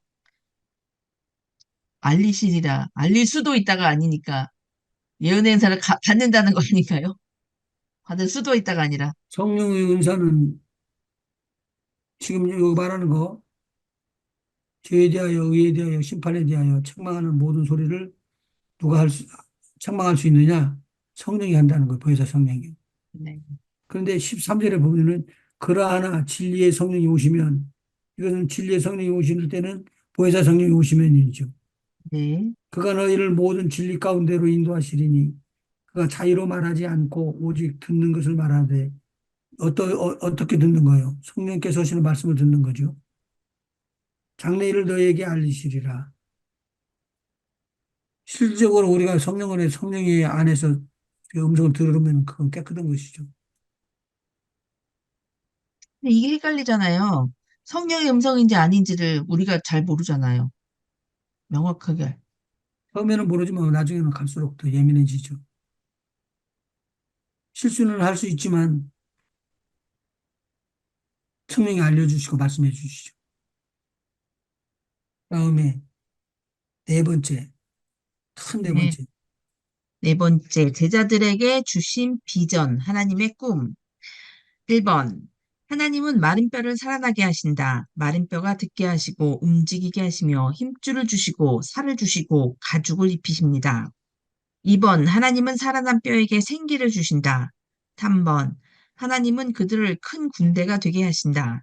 알리시리라. 알릴 수도 있다가 아니니까 예언의 은사를 받는다는 거 아닌가요? 받을 수도 있다가 아니라. 성령의 은사는 지금 여기 말하는 거 죄에 대하여 의에 대하여 심판에 대하여 책망하는 모든 소리를 누가 책망할 수 있느냐? 성령이 한다는 거예요. 보혜사 성령이. 네. 그런데 13절에 보면은 그러하나 진리의 성령이 오시면 이것은 진리의 성령이 오실 때는 보혜사 성령이 오시면이죠. 네. 그가 너희를 모든 진리 가운데로 인도하시리니 그가 자의로 말하지 않고 오직 듣는 것을 말하되 어떻게 듣는 거예요? 성령께서 하시는 말씀을 듣는 거죠. 장래일을 너희에게 알리시리라. 실질적으로 우리가 성령의 안에서 그 음성을 들으면 그건 깨끗한 것이죠. 근데 이게 헷갈리잖아요. 성령의 음성인지 아닌지를 우리가 잘 모르잖아요. 명확하게. 처음에는 모르지만 나중에는 갈수록 더 예민해지죠. 실수는 할 수 있지만 성령이 알려주시고 말씀해 주시죠. 다음에 네 번째, 큰 네 네. 번째. 네 번째, 제자들에게 주신 비전, 하나님의 꿈. 1번. 하나님은 마른 뼈를 살아나게 하신다. 마른 뼈가 듣게 하시고 움직이게 하시며 힘줄을 주시고 살을 주시고 가죽을 입히십니다. 2번. 하나님은 살아난 뼈에게 생기를 주신다. 3번. 하나님은 그들을 큰 군대가 되게 하신다.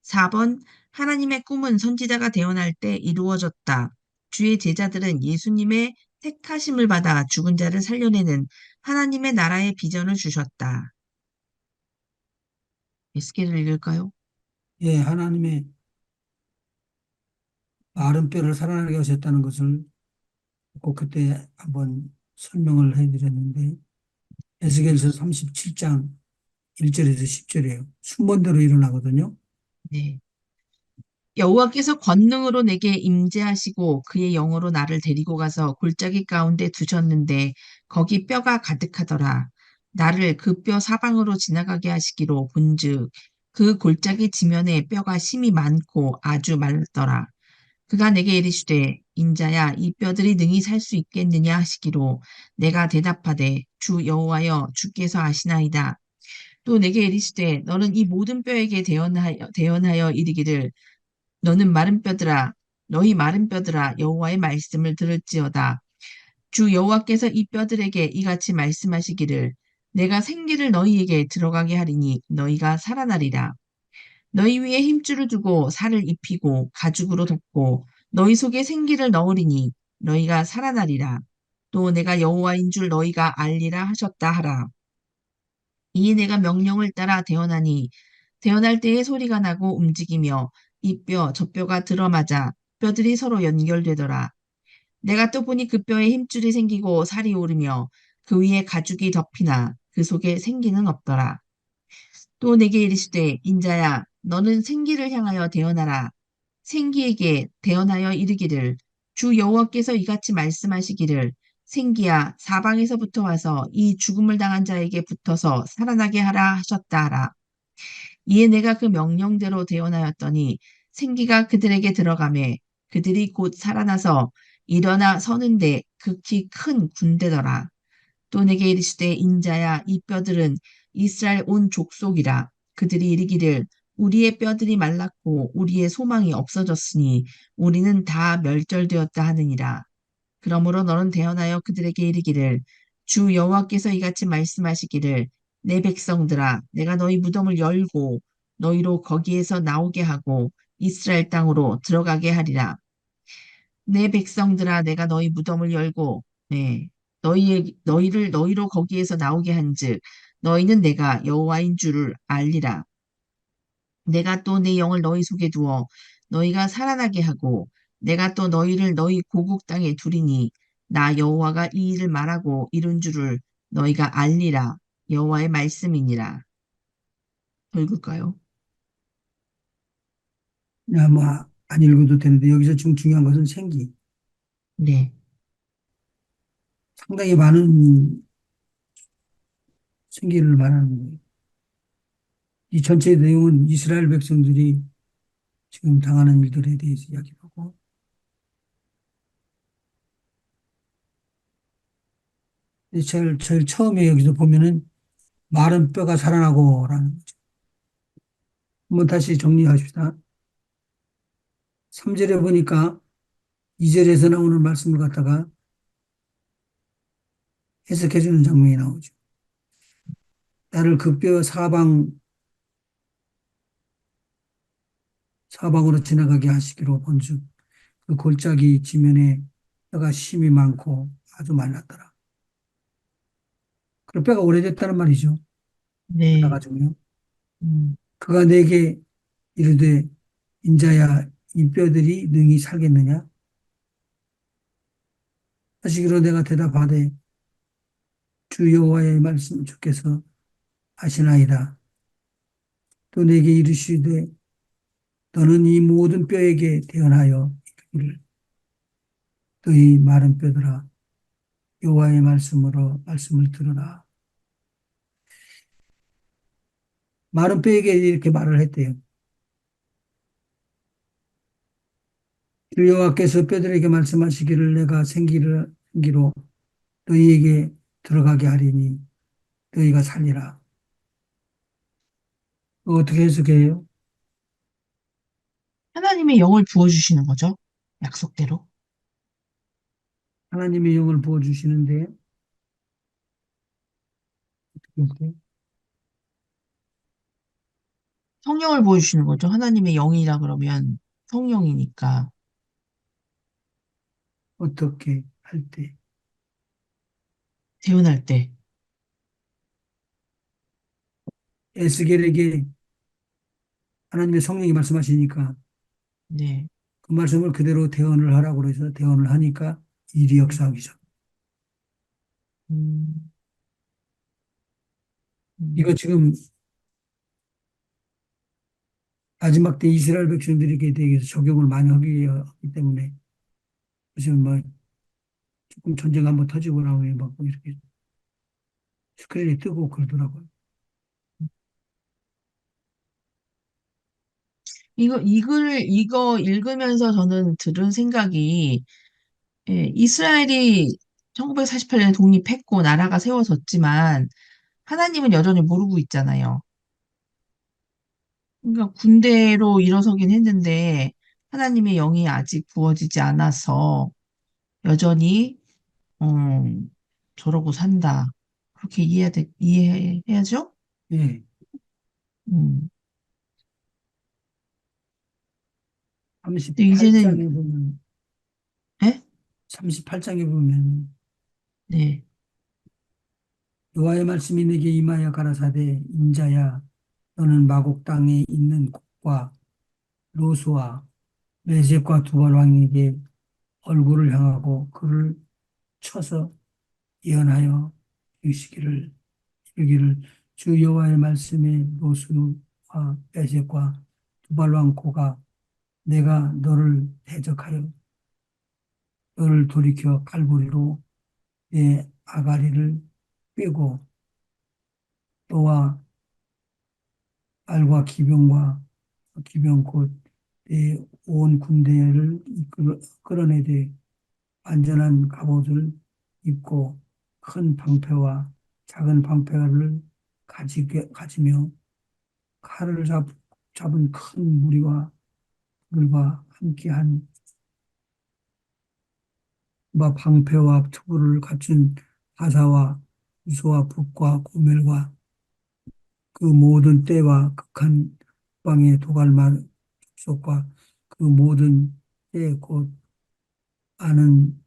4번. 하나님의 꿈은 선지자가 대언할 때 이루어졌다. 주의 제자들은 예수님의 택하심을 받아 죽은 자를 살려내는 하나님의 나라의 비전을 주셨다. 에스겔을 읽을까요? 예, 하나님의 마른 뼈를 살아나게 하셨다는 것을 꼭 그때 한번 설명을 해드렸는데 에스겔서 37장 1절에서 10절이에요. 순번대로 일어나거든요. 네. 여호와께서 권능으로 내게 임재하시고 그의 영으로 나를 데리고 가서 골짜기 가운데 두셨는데 거기 뼈가 가득하더라. 나를 그 뼈 사방으로 지나가게 하시기로 본즉 그 골짜기 지면에 뼈가 심이 많고 아주 말랐더라. 그가 내게 이르시되 인자야 이 뼈들이 능히 살 수 있겠느냐 하시기로 내가 대답하되 주 여호와여 주께서 아시나이다. 또 내게 이르시되 너는 이 모든 뼈에게 대언하여 이르기를 너는 마른 뼈들아 너희 마른 뼈들아 여호와의 말씀을 들을지어다. 주 여호와께서 이 뼈들에게 이같이 말씀하시기를 내가 생기를 너희에게 들어가게 하리니 너희가 살아나리라. 너희 위에 힘줄을 두고 살을 입히고 가죽으로 덮고 너희 속에 생기를 넣으리니 너희가 살아나리라. 또 내가 여호와인 줄 너희가 알리라 하셨다 하라. 이에 내가 명령을 따라 대언하니 대언할 때에 소리가 나고 움직이며 이 뼈 저 뼈가 들어맞아 뼈들이 서로 연결되더라. 내가 또 보니 그 뼈에 힘줄이 생기고 살이 오르며 그 위에 가죽이 덮이나 그 속에 생기는 없더라. 또 내게 이르시되 인자야 너는 생기를 향하여 대언하라. 생기에게 대언하여 이르기를 주 여호와께서 이같이 말씀하시기를 생기야 사방에서부터 와서 이 죽음을 당한 자에게 붙어서 살아나게 하라 하셨다 하라. 이에 내가 그 명령대로 대언하였더니 생기가 그들에게 들어가매 그들이 곧 살아나서 일어나 서는데 극히 큰 군대더라. 또 내게 이르시되 인자야 이 뼈들은 이스라엘 온 족속이라. 그들이 이르기를 우리의 뼈들이 말랐고 우리의 소망이 없어졌으니 우리는 다 멸절되었다 하느니라. 그러므로 너는 대언하여 그들에게 이르기를 주 여호와께서 이같이 말씀하시기를 내 백성들아 내가 너희 무덤을 열고 너희로 거기에서 나오게 하고 이스라엘 땅으로 들어가게 하리라. 내 백성들아 내가 너희 무덤을 열고 너희를 너희로 거기에서 나오게 한즉 너희는 내가 여호와인 줄을 알리라. 내가 또 내 영을 너희 속에 두어 너희가 살아나게 하고 내가 또 너희를 너희 고국 땅에 두리니 나 여호와가 이 일을 말하고 이룬 줄을 너희가 알리라. 여호와의 말씀이니라. 읽을까요? 아마 안 읽어도 되는데 여기서 지금 중요한 것은 생기. 네, 상당히 많은 생기를 말하는 거예요. 이 전체 내용은 이스라엘 백성들이 지금 당하는 일들에 대해서 이야기하고 제일 처음에 여기서 보면은 마른 뼈가 살아나고라는 거죠. 한번 다시 정리하십시다. 3절에 보니까 2절에서 나오는 말씀을 갖다가 해석해 주는 장면이 나오죠. 나를 그 뼈 사방으로 지나가게 하시기로 본즉 그 골짜기 지면에 뼈가 심이 많고 아주 말랐더라. 그 뼈가 오래됐다는 말이죠. 네, 그래가지고요. 음, 그가 내게 이르되 인자야 이 뼈들이 능히 살겠느냐? 하시기로 내가 대답하되 주 여호와의 말씀 주께서 하시나이다. 또 내게 이르시되 너는 이 모든 뼈에게 대언하여 이르기를 너희 마른 뼈들아 여호와의 말씀으로 말씀을 들으라. 마른 뼈에게 이렇게 말을 했대요. 주 여호와께서 뼈들에게 말씀하시기를 내가 생기로 너희에게 들어가게 하리니 너희가 살리라. 어떻게 해석해요? 하나님의 영을 부어주시는 거죠. 약속대로. 하나님의 영을 부어주시는데 어떻게 성령을 부어주시는 거죠. 하나님의 영이라 그러면 성령이니까. 어떻게 할 때. 대언할 때. 에스겔에게 하나님의 성령이 말씀하시니까 네, 그 말씀을 그대로 대언을 하라고 해서 대언을 하니까 일이 네. 역사하기죠. 음, 이거 음, 지금 마지막 때 이스라엘 백성들에게 대해서 적용을 많이 하기 때문에 무슨 뭐 조금 전쟁 한번 터지고 나면 막 이렇게 스크린에 뜨고 그러더라고요. 이거 읽으면서 저는 들은 생각이, 예, 이스라엘이 1948년에 독립했고 나라가 세워졌지만 하나님은 여전히 모르고 있잖아요. 그러니까 군대로 일어서긴 했는데 하나님의 영이 아직 부어지지 않아서 여전히 저러고 산다. 그렇게 이해해야죠? 예. 음. 근데 이제는 38장에 보면 예? 38장에 보면 네, 여호와의 말씀이 내게 임하여 가라사대 인자야 너는 마곡 땅에 있는 곡과 로수와 메sek과 두발 왕에게 얼굴을 향하고 그를 쳐서 예언하여 이르시기를 이르기를 주 여호와의 말씀에 로수와 메sek과 두발 왕 고가 내가 너를 대적하여 너를 돌이켜 칼부리로 내 아가리를 꿰고 너와 알과 기병 곧 내 온 군대를 끌어내되 완전한 갑옷을 입고 큰 방패와 작은 방패를 가지며 칼을 잡은 큰 무리와 들과 함께한 방패와 투구를 갖춘 하사와 수와 북과 고멜과 그 모든 때와 극한 방의 도갈말 족속과 그 모든 때 곧 아는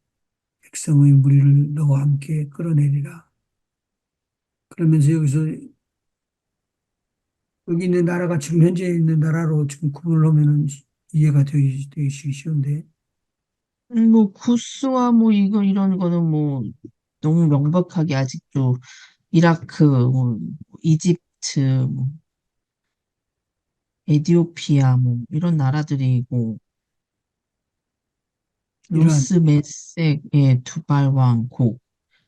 백성의 무리를 너와 함께 끌어내리라. 그러면서 여기서 여기 있는 나라가 지금 현재 있는 나라로 지금 구분을 하면은 이해가 되기 쉬운데 뭐 구스와 뭐 이거 이런 거는 뭐 너무 명백하게 아직도 이라크, 뭐 이집트, 뭐 에디오피아 뭐 이런 나라들이고 이란 로스 메섹의 두발왕 국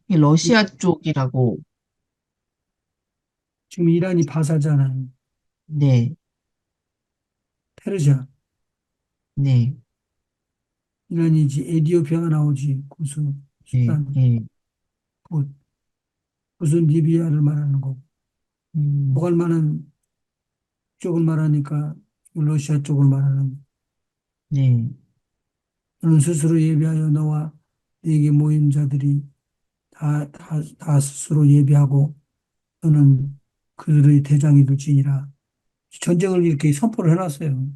이게 러시아 쪽이라고. 지금 이란이 바사잖아요. 네, 페르시아 네, 이란이지 에디오피아가 나오지 구수 네, 수단 네. 곧 구순 리비아를 말하는 거고 음, 포갈마는 쪽을 말하니까 러시아 쪽을 말하는 네, 너는 스스로 예비하여 너와 네게 모인 자들이 다 스스로 예비하고 너는 그들의 대장이 될지니라. 전쟁을 이렇게 선포를 해놨어요.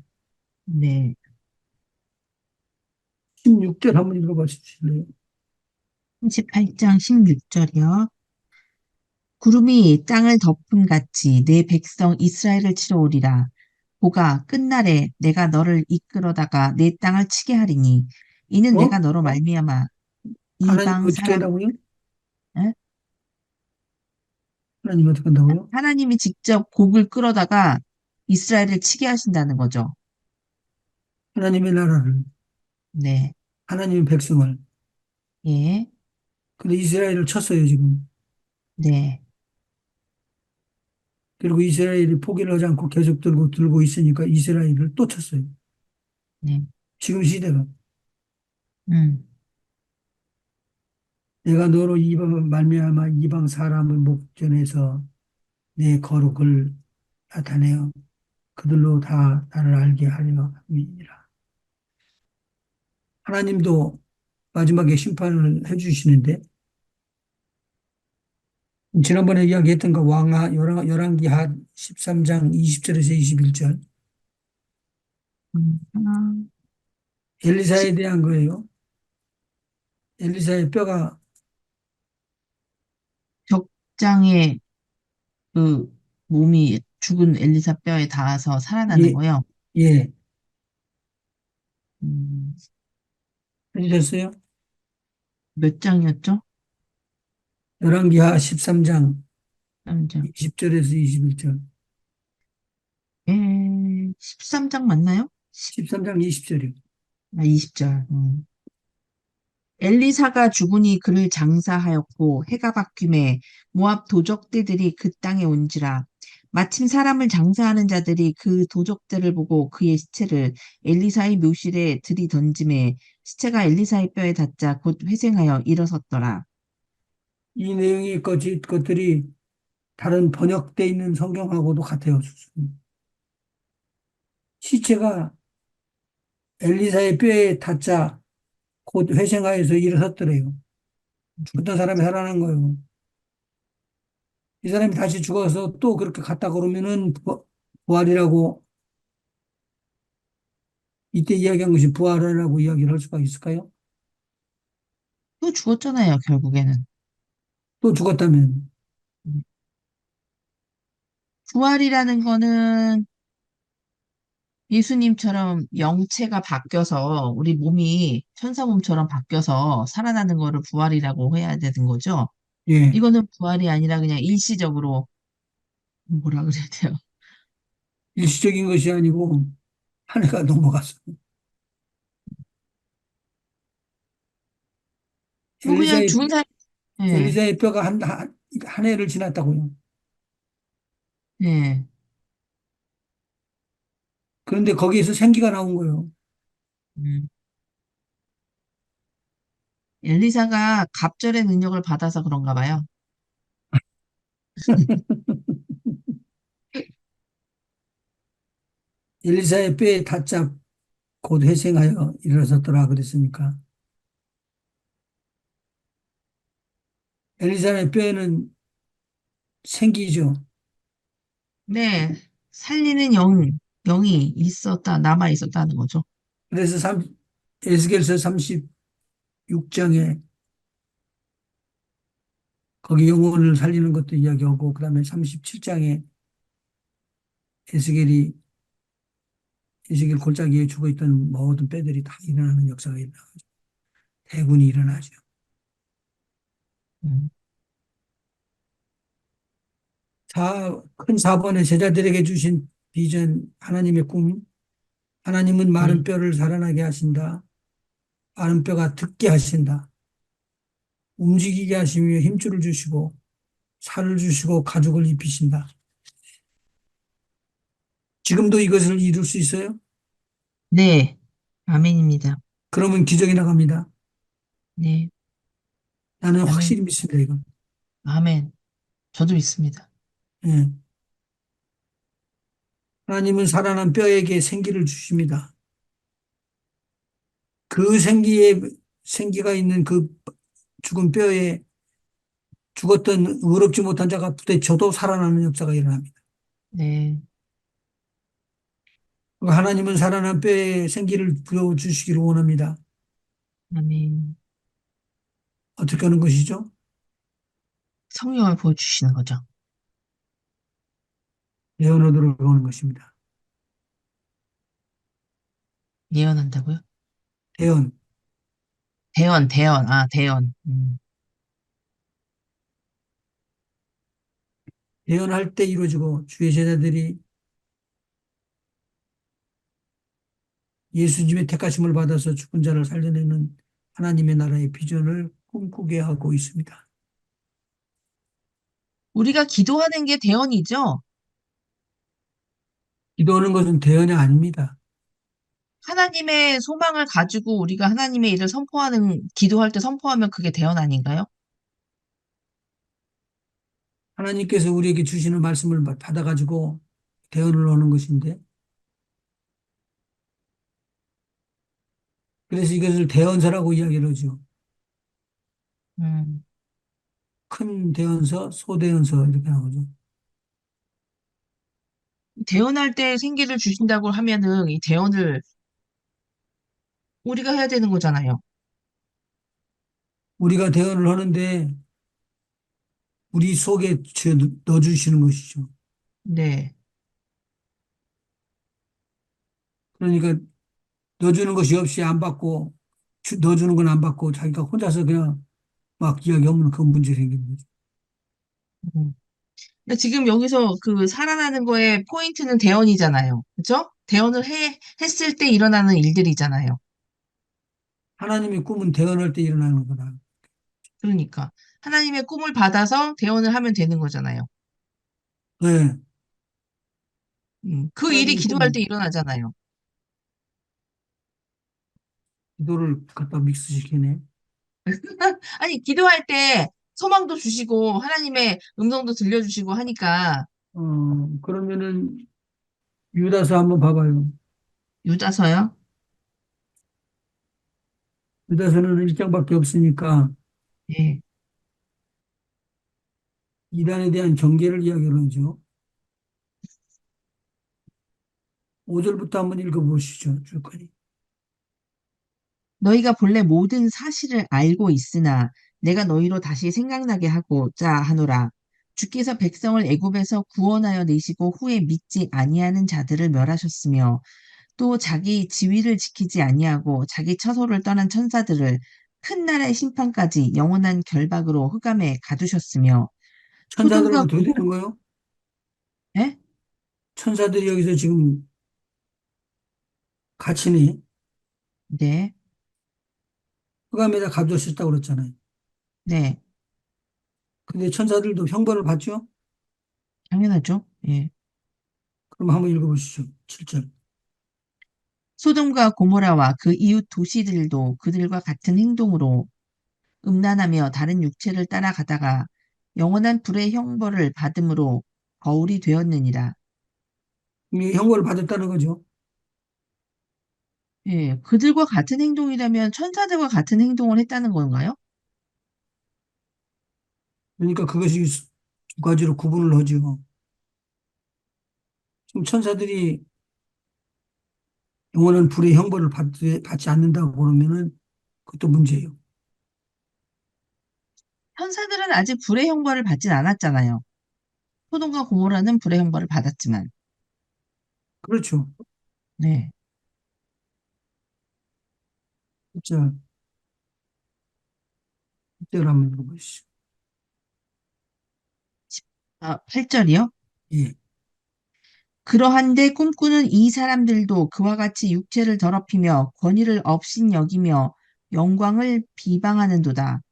네. 16절 한번 읽어봐 주실래요? 38장 16절이요. 구름이 땅을 덮음 같이 내 백성 이스라엘을 치러 오리라. 보가 끝날에 내가 너를 이끌어다가 내 땅을 치게 하리니 이는 내가 어? 너로 말미암아 하나님 이방 어떻게 사람 한다고요? 에? 하나님 어떻게 한다고요? 하나님이 직접 곡을 끌어다가 이스라엘을 치게 하신다는 거죠. 하나님의 나라를, 네. 하나님의 백성을. 예. 근데 이스라엘을 쳤어요, 지금. 네. 그리고 이스라엘이 포기를 하지 않고 계속 들고 있으니까 이스라엘을 또 쳤어요. 네. 지금 시대가. 음. 내가 너로 이방 말미암아 이방 사람을 목전에서 내 거룩을 나타내어 그들로 다 나를 알게 하려 함이니라. 하나님도 마지막에 심판을 해주시는데 지난번에 이야기했던 그 열왕기하 13장 20절에서 21절 하나, 엘리사에 십 대한 거예요. 엘리사의 뼈가 벽장에 그 몸이 죽은 엘리사 뼈에 닿아서 살아나는 예, 거요. 예, 음, 해주셨어요? 몇 장이었죠? 열왕기하 13장 3장. 20절에서 21절 예. 13장 맞나요? 13장 20절이요. 20절. 엘리사가 죽으니 그를 장사하였고 해가 바뀌매 모압 도적들이 그 땅에 온지라 마침 사람을 장사하는 자들이 그 도적들을 보고 그의 시체를 엘리사의 묘실에 들이던짐에 시체가 엘리사의 뼈에 닿자 곧 회생하여 일어섰더라. 이 내용이 것들이 다른 번역돼 있는 성경하고도 같아요. 시체가 엘리사의 뼈에 닿자 곧 회생하여서 일어섰더래요. 죽었던 사람이 살아난 거예요. 이 사람이 다시 죽어서 또 그렇게 갔다 그러면은 부활이라고 이때 이야기한 것이 부활이라고 이야기를 할 수가 있을까요? 또 죽었잖아요, 결국에는. 또 죽었다면 음. 부활이라는 거는 예수님처럼 영체가 바뀌어서 우리 몸이 천사 몸처럼 바뀌어서 살아나는 거를 부활이라고 해야 되는 거죠. 예, 이거는 부활이 아니라 그냥 일시적으로 뭐라 그래야 돼요. 일시적인 것이 아니고 한 해가 넘어갔어. 뭐 그냥 엘리사의 죽은 사람, 예, 엘리사의 뼈가 한 해를 지났다고요. 예. 그런데 거기에서 생기가 나온 거예요. 음. 엘리사가 갑절의 능력을 받아서 그런가 봐요. 엘리사의 뼈에 닿자 곧 회생하여 일어섰더라 그랬으니까 엘리사의 뼈에는 생기죠. 네, 살리는 영이 있었다, 남아 있었다는 거죠. 그래서 에스겔서 36장에 거기 영혼을 살리는 것도 이야기하고 그다음에 37장에 에스겔이 에스겔 골짜기에 죽어 있던 모든 뼈들이 다 일어나는 역사가 일어나죠. 대군이 일어나죠. 음, 큰 4번에 제자들에게 주신 비전, 하나님의 꿈. 하나님은 마른 네, 뼈를 살아나게 하신다. 마른 뼈가 듣게 하신다. 움직이게 하시며 힘줄을 주시고 살을 주시고 가죽을 입히신다. 지금도 이것을 이룰 수 있어요? 네, 아멘입니다. 그러면 기적이 나갑니다. 네, 나는 아멘, 확실히 믿습니다, 이건. 아멘. 저도 믿습니다. 예. 하나님은 살아난 뼈에게 생기를 주십니다. 그 생기가 있는 그 죽은 뼈에 죽었던 의롭지 못한 자가 부대쳐도 살아나는 역사가 일어납니다. 네, 하나님은 살아난 뼈에 생기를 부여주시기를 원합니다. 아멘. 어떻게 하는 것이죠? 성령을 보여주시는 거죠. 예언으로 오는 것입니다. 예언한다고요? 예언. 대언. 예언할 때 이루어지고 주의 제자들이 예수님의 택하심을 받아서 죽은 자를 살려내는 하나님의 나라의 비전을 꿈꾸게 하고 있습니다. 우리가 기도하는 게 대언이죠? 기도하는 것은 대언이 아닙니다. 하나님의 소망을 가지고 우리가 하나님의 일을 기도할 때 선포하면 그게 대언 아닌가요? 하나님께서 우리에게 주시는 말씀을 받아가지고 대언을 하는 것인데, 그래서 이것을 대언서라고 이야기를 하죠. 음. 큰 대언서, 소대언서 이렇게 나오죠. 대언할 때 생기를 주신다고 하면은 이 대언을 우리가 해야 되는 거잖아요. 우리가 대언을 하는데 우리 속에 넣어주시는 것이죠. 네. 그러니까 넣어주는 것이 없이 안 받고 넣어주는 건 안 받고 자기가 혼자서 그냥 막 이야기하면 그 문제 생기는 거죠. 음. 근데 지금 여기서 그 살아나는 거의 포인트는 대언이잖아요. 그죠? 했을 때 일어나는 일들이잖아요. 하나님의 꿈은 태어날 때 일어나는 거다. 그러니까. 하나님의 꿈을 받아서 대언을 하면 되는 거잖아요. 네. 그 일이 하나님의 기도할 때 꿈은 일어나잖아요. 기도를 갖다 믹스시키네. 아니, 기도할 때 소망도 주시고, 하나님의 음성도 들려주시고 하니까, 그러면은 유다서 한번 봐봐요. 유다서요? 유다서는 1장밖에 없으니까 예. 이단에 대한 경계를 이야기를 하죠. 5절부터 한번 읽어보시죠. 줄거리. 너희가 본래 모든 사실을 알고 있으나 내가 너희로 다시 생각나게 하고자 하노라. 주께서 백성을 애굽에서 구원하여 내시고 후에 믿지 아니하는 자들을 멸하셨으며 또 자기 지위를 지키지 아니하고 자기 처소를 떠난 천사들을 큰 날의 심판까지 영원한 결박으로 흑암에 가두셨으며 천사들은 소돔과 어떻게 되는 거예요? 예? 천사들이 여기서 지금 갇히니 네, 흑암에다 가두셨다고 그랬잖아요. 네, 근데 천사들도 형벌을 받죠? 당연하죠. 예. 그럼 한번 읽어보시죠. 7절. 소돔과 고모라와 그 이웃 도시들도 그들과 같은 행동으로 음란하며 다른 육체를 따라가다가 영원한 불의 형벌을 받음으로 거울이 되었느니라. 이미 형벌을 받았다는 거죠. 예, 그들과 같은 행동이라면 천사들과 같은 행동을 했다는 건가요? 그러니까 그것이 두 가지로 구분을 하죠. 지금 천사들이 영원한 불의 형벌을 받지 않는다고 그러면은 그것도 문제예요. 천사들은 아직 불의 형벌을 받진 않았잖아요. 소돔과 고모라는 불의 형벌을 받았지만, 그렇죠. 네. 자, 1절 한번 읽어보시죠. 8절이요? 예. 그러한데 꿈꾸는 이 사람들도 그와 같이 육체를 더럽히며 권위를 업신여기며 영광을 비방하는도다.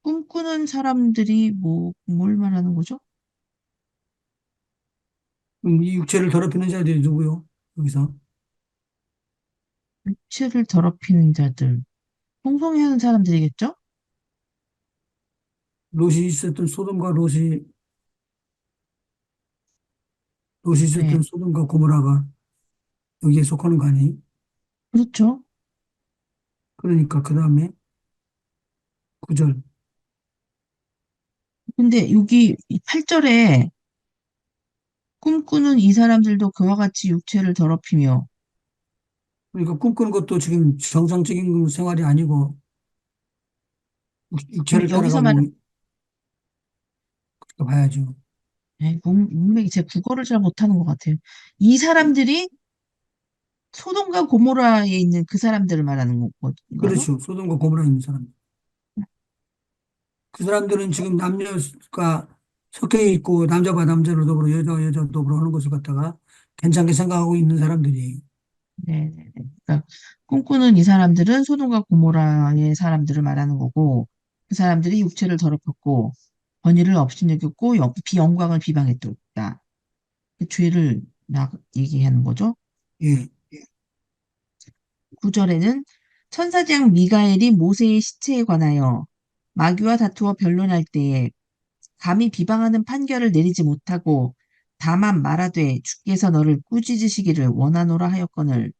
꿈꾸는 사람들이 뭘 말하는 거죠? 그럼 이 육체를 더럽히는 자들이 누구요? 여기서. 육체를 더럽히는 자들. 홍성하는 사람들이겠죠? 롯이 있었던 소돔과 롯이 네. 있었던 소돔과 고모라가 여기에 속하는 거 아니에요? 그렇죠. 그러니까 그 다음에 9절. 근데 여기 8절에 꿈꾸는 이 사람들도 그와 같이 육체를 더럽히며, 그러니까 꿈꾸는 것도 지금 정상적인 생활이 아니고 육체를 여기서 말은, 따라가고 그렇게 봐야죠. 문맥이 제 국어를 잘 못하는 것 같아요. 이 사람들이 소돔과 고모라에 있는 그 사람들을 말하는 건가요? 그렇죠. 소돔과 고모라 있는 사람. 그 사람들은 지금 남녀가 섞여 있고 남자와 남자로 더불어 여자와 여자로 더불어 하는 것을 갖다가 괜찮게 생각하고 있는 사람들이에요. 네네네. 그러니까 꿈꾸는 이 사람들은 소돔과 고모라의 사람들을 말하는 거고, 그 사람들이 육체를 더럽혔고, 권위를 업신여겼고, 비영광을 비방했다. 그 죄를 막 얘기하는 거죠. 예. 9절에는 천사장 미가엘이 모세의 시체에 관하여 마귀와 다투어 변론할 때에 감히 비방하는 판결을 내리지 못하고 다만 말하되 주께서 너를 꾸짖으시기를 원하노라 하였거늘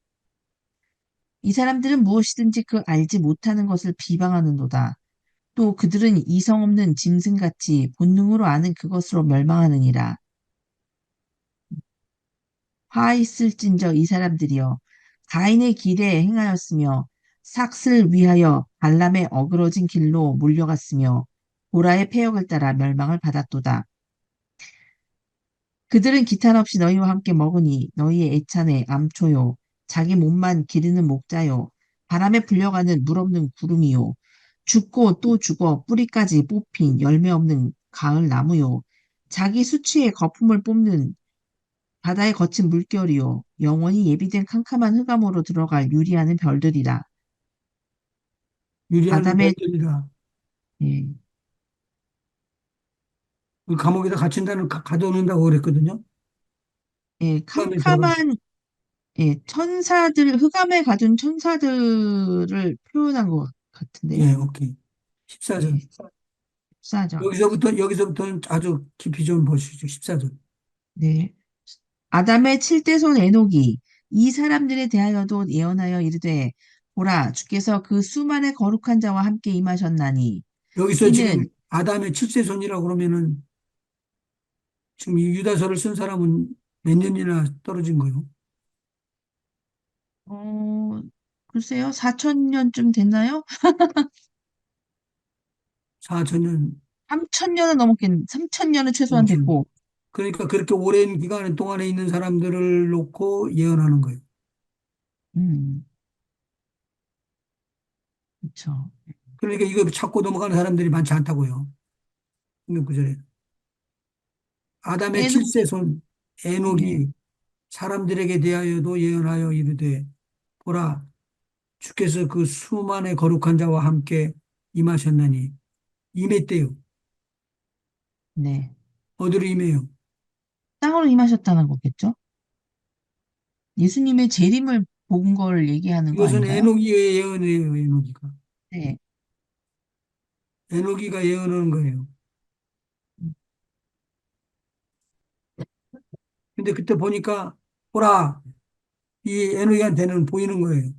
이 사람들은 무엇이든지 그 알지 못하는 것을 비방하는도다. 또 그들은 이성 없는 짐승같이 본능으로 아는 그것으로 멸망하느니라. 화 있을진저 이 사람들이여 가인의 길에 행하였으며 삭슬 위하여 발람의 어그러진 길로 몰려갔으며 보라의 패역을 따라 멸망을 받았도다. 그들은 기탄 없이 너희와 함께 먹으니 너희의 애찬에 암초요 자기 몸만 기르는 목자요 바람에 불려가는 물 없는 구름이요 죽고 또 죽어 뿌리까지 뽑힌 열매 없는 가을 나무요. 자기 수치의 거품을 뿜는 바다의 거친 물결이요. 영원히 예비된 캄캄한 흑암으로 들어갈 유리하는 별들이라. 유리하는 아담의, 별들이라. 예, 그 감옥에다 갇힌다는, 가둬놓는다고 그랬거든요. 예, 흑암에 들어가, 캄캄한, 예, 천사들, 흑암에 가둔 천사들을 표현한 것 같은데요. 예, 오케이. 14절. 예, 14절. 여기서부터는 아주 깊이 좀 보시죠. 14절. 네. 아담의 칠대손 에녹이 이 사람들에 대하여도 예언하여 이르되 보라 주께서 그 수만의 거룩한 자와 함께 임하셨나니 여기서 지금 이는 아담의 칠세손이라고 그러면은 지금 이 유다서를 쓴 사람은 몇 년이나 떨어진 거예요? 어 글쎄요 4천 년쯤 됐나요? 4천 년, 3천 년은 넘었겠 3천 년은 최소한 넘긴. 됐고 그러니까 그렇게 오랜 기간 동안에 있는 사람들을 놓고 예언하는 거예요. 음 그렇죠. 그러니까 이거 찾고 넘어가는 사람들이 많지 않다고요. 16절에. 아담의 에녹이 칠세손 네, 에녹이 사람들에게 대하여도 예언하여 이르되 보라 주께서 그 수만의 거룩한 자와 함께 임하셨나니 임했대요. 네 어디로 임해요? 땅으로 임하셨다는 거겠죠? 예수님의 재림을 본 걸 얘기하는 거 이것은 아닌가요? 에녹이의 예언이에요. 에녹이가. 네. 에녹이가 예언하는 거예요. 근데 그때 보니까 보라 이 에녹이한테는 보이는 거예요.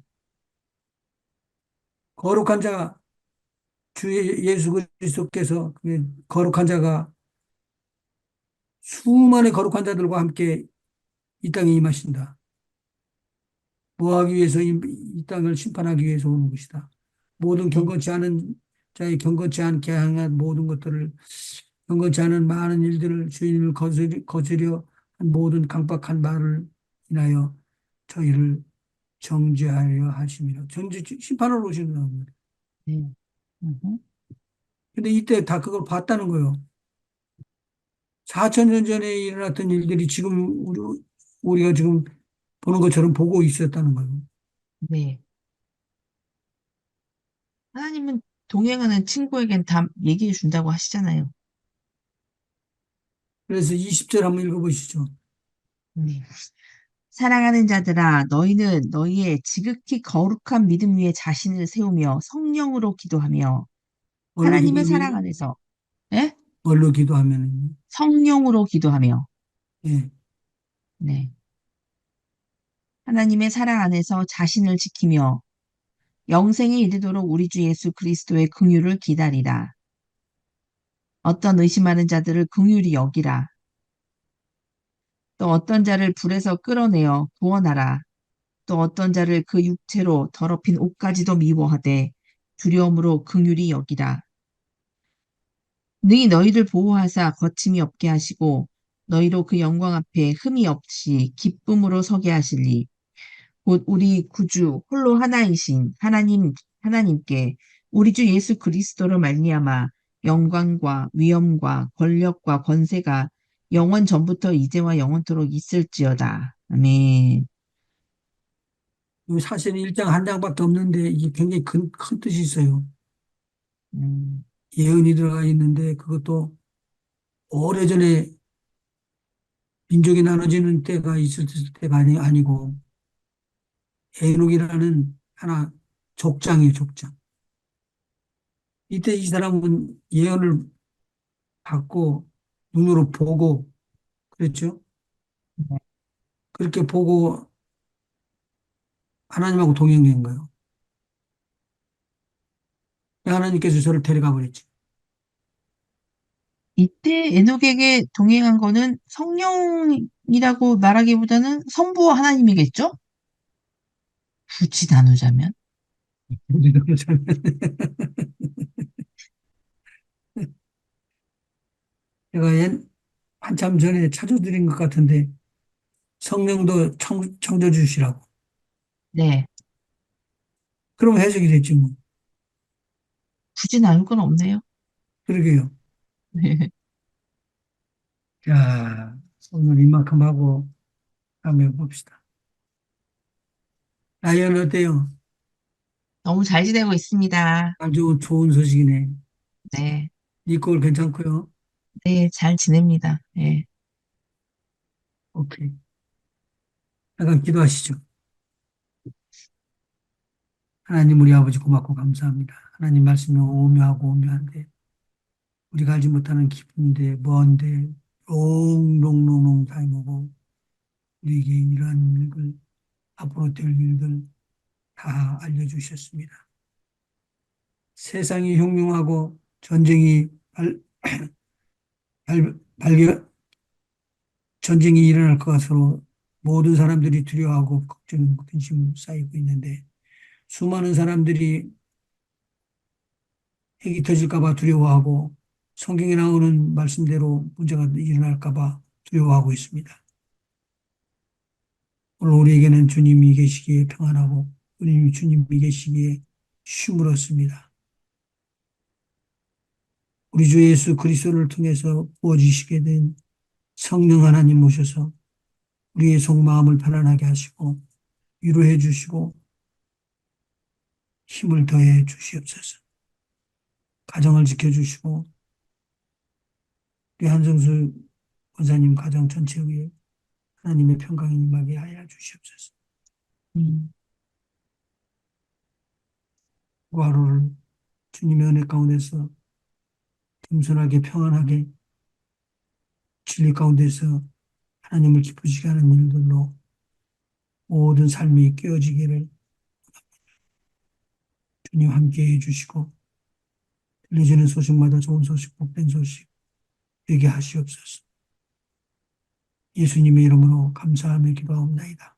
거룩한 자 주 예수 그리스도께서 그 거룩한 자가 수많은 거룩한 자들과 함께 이 땅에 임하신다. 뭐 하기 위해서 이 땅을 심판하기 위해서 오는 것이다. 모든 네. 경건치 않은 자의 경건치 않게 향한 모든 것들을 경건치 않은 많은 일들을 주인을 거스려 한 모든 강박한 말을 인하여 저희를 정죄하여 하심이라. 심판을 오시는 겁니다. 네. 음. 근데 이때 다 그걸 봤다는 거예요. 4천 년 전에 일어났던 일들이 지금 우리가 지금 보는 것처럼 보고 있었다는 거예요. 네. 하나님은 동행하는 친구에겐 다 얘기해 준다고 하시잖아요. 그래서 20절 한번 읽어보시죠. 네. 사랑하는 자들아, 너희는 너희의 지극히 거룩한 믿음 위에 자신을 세우며 성령으로 기도하며 뭘로 하나님의 사랑 기도하면요? 안에서, 예? 뭘로 기도하면은요? 성령으로 기도하며, 예. 네. 하나님의 사랑 안에서 자신을 지키며 영생에 이르도록 우리 주 예수 그리스도의 긍휼을 기다리라. 어떤 의심하는 자들을 긍휼히 여기라. 또 어떤 자를 불에서 끌어내어 구원하라. 또 어떤 자를 그 육체로 더럽힌 옷까지도 미워하되 두려움으로 긍휼히 여기라. 능히 너희를 보호하사 거침이 없게 하시고 너희로 그 영광 앞에 흠이 없이 기쁨으로 서게 하시리. 곧 우리 구주 홀로 하나이신 하나님께 우리 주 예수 그리스도로 말미암아 영광과 위엄과 권력과 권세가 영원 전부터 이제와 영원토록 있을지어다. 아멘. 사실은 1장 한 장밖에 없는데 이게 굉장히 큰 뜻이 있어요. 음, 예언이 들어가 있는데 그것도 오래전에 민족이 나눠지는 때가 있을 때가 아니고 에녹이라는 하나 족장이에요, 족장. 이때 이 사람은 예언을 받고 눈으로 보고 그랬죠. 네. 그렇게 보고 하나님하고 동행한 거예요. 하나님께서 저를 데려가 버렸지. 이때 에녹에게 동행한 거는 성령이라고 말하기보다는 성부와 하나님이겠죠? 굳이 나누자면. 우리도 그렇잖아요. 제가 한참 전에 찾아드린 것 같은데 성령도 청져 주시라고. 네. 그러면 해석이 됐지 뭐. 굳이 나눌 건 없네요. 그러게요. 자, 오늘 이만큼 하고 다음에 봅시다. 라이언 어때요? 너무 잘 지내고 있습니다. 아주 좋은 소식이네. 네, 니꼴 괜찮고요. 네, 잘 지냅니다. 네, 오케이. 잠깐 기도하시죠. 하나님 우리 아버지 고맙고 감사합니다. 하나님 말씀이 오묘하고 오묘한데 우리가 알지 못하는 깊은데 먼데 롱롱롱롱 삶이고 우리에게 이러한 일들 앞으로 될 일들 다 알려주셨습니다. 세상이 흉흉하고 전쟁이 발견 전쟁이 일어날 것으로 모든 사람들이 두려워하고 걱정, 근심 쌓이고 있는데 수많은 사람들이 핵이 터질까 봐 두려워하고 성경에 나오는 말씀대로 문제가 일어날까 봐 두려워하고 있습니다. 오늘 우리에게는 주님이 계시기에 평안하고 주님이 계시기에 쉼을 얻습니다. 우리 주 예수 그리스도를 통해서 부어주시게 된 성령 하나님 모셔서 우리의 속마음을 편안하게 하시고 위로해 주시고 힘을 더해 주시옵소서. 가정을 지켜주시고 우리 한성수 권사님 가정 전체 위에 하나님의 평강이 임하게 하여 주시옵소서. 음, 그 하루를 주님의 은혜 가운데서 겸손하게 평안하게 진리 가운데서 하나님을 기쁘시게 하는 일들로 모든 삶이 깨어지기를 주님 함께 해주시고 들려지는 소식마다 좋은 소식, 복된 소식 되게 하시옵소서. 예수님의 이름으로 감사하며 기도하옵나이다.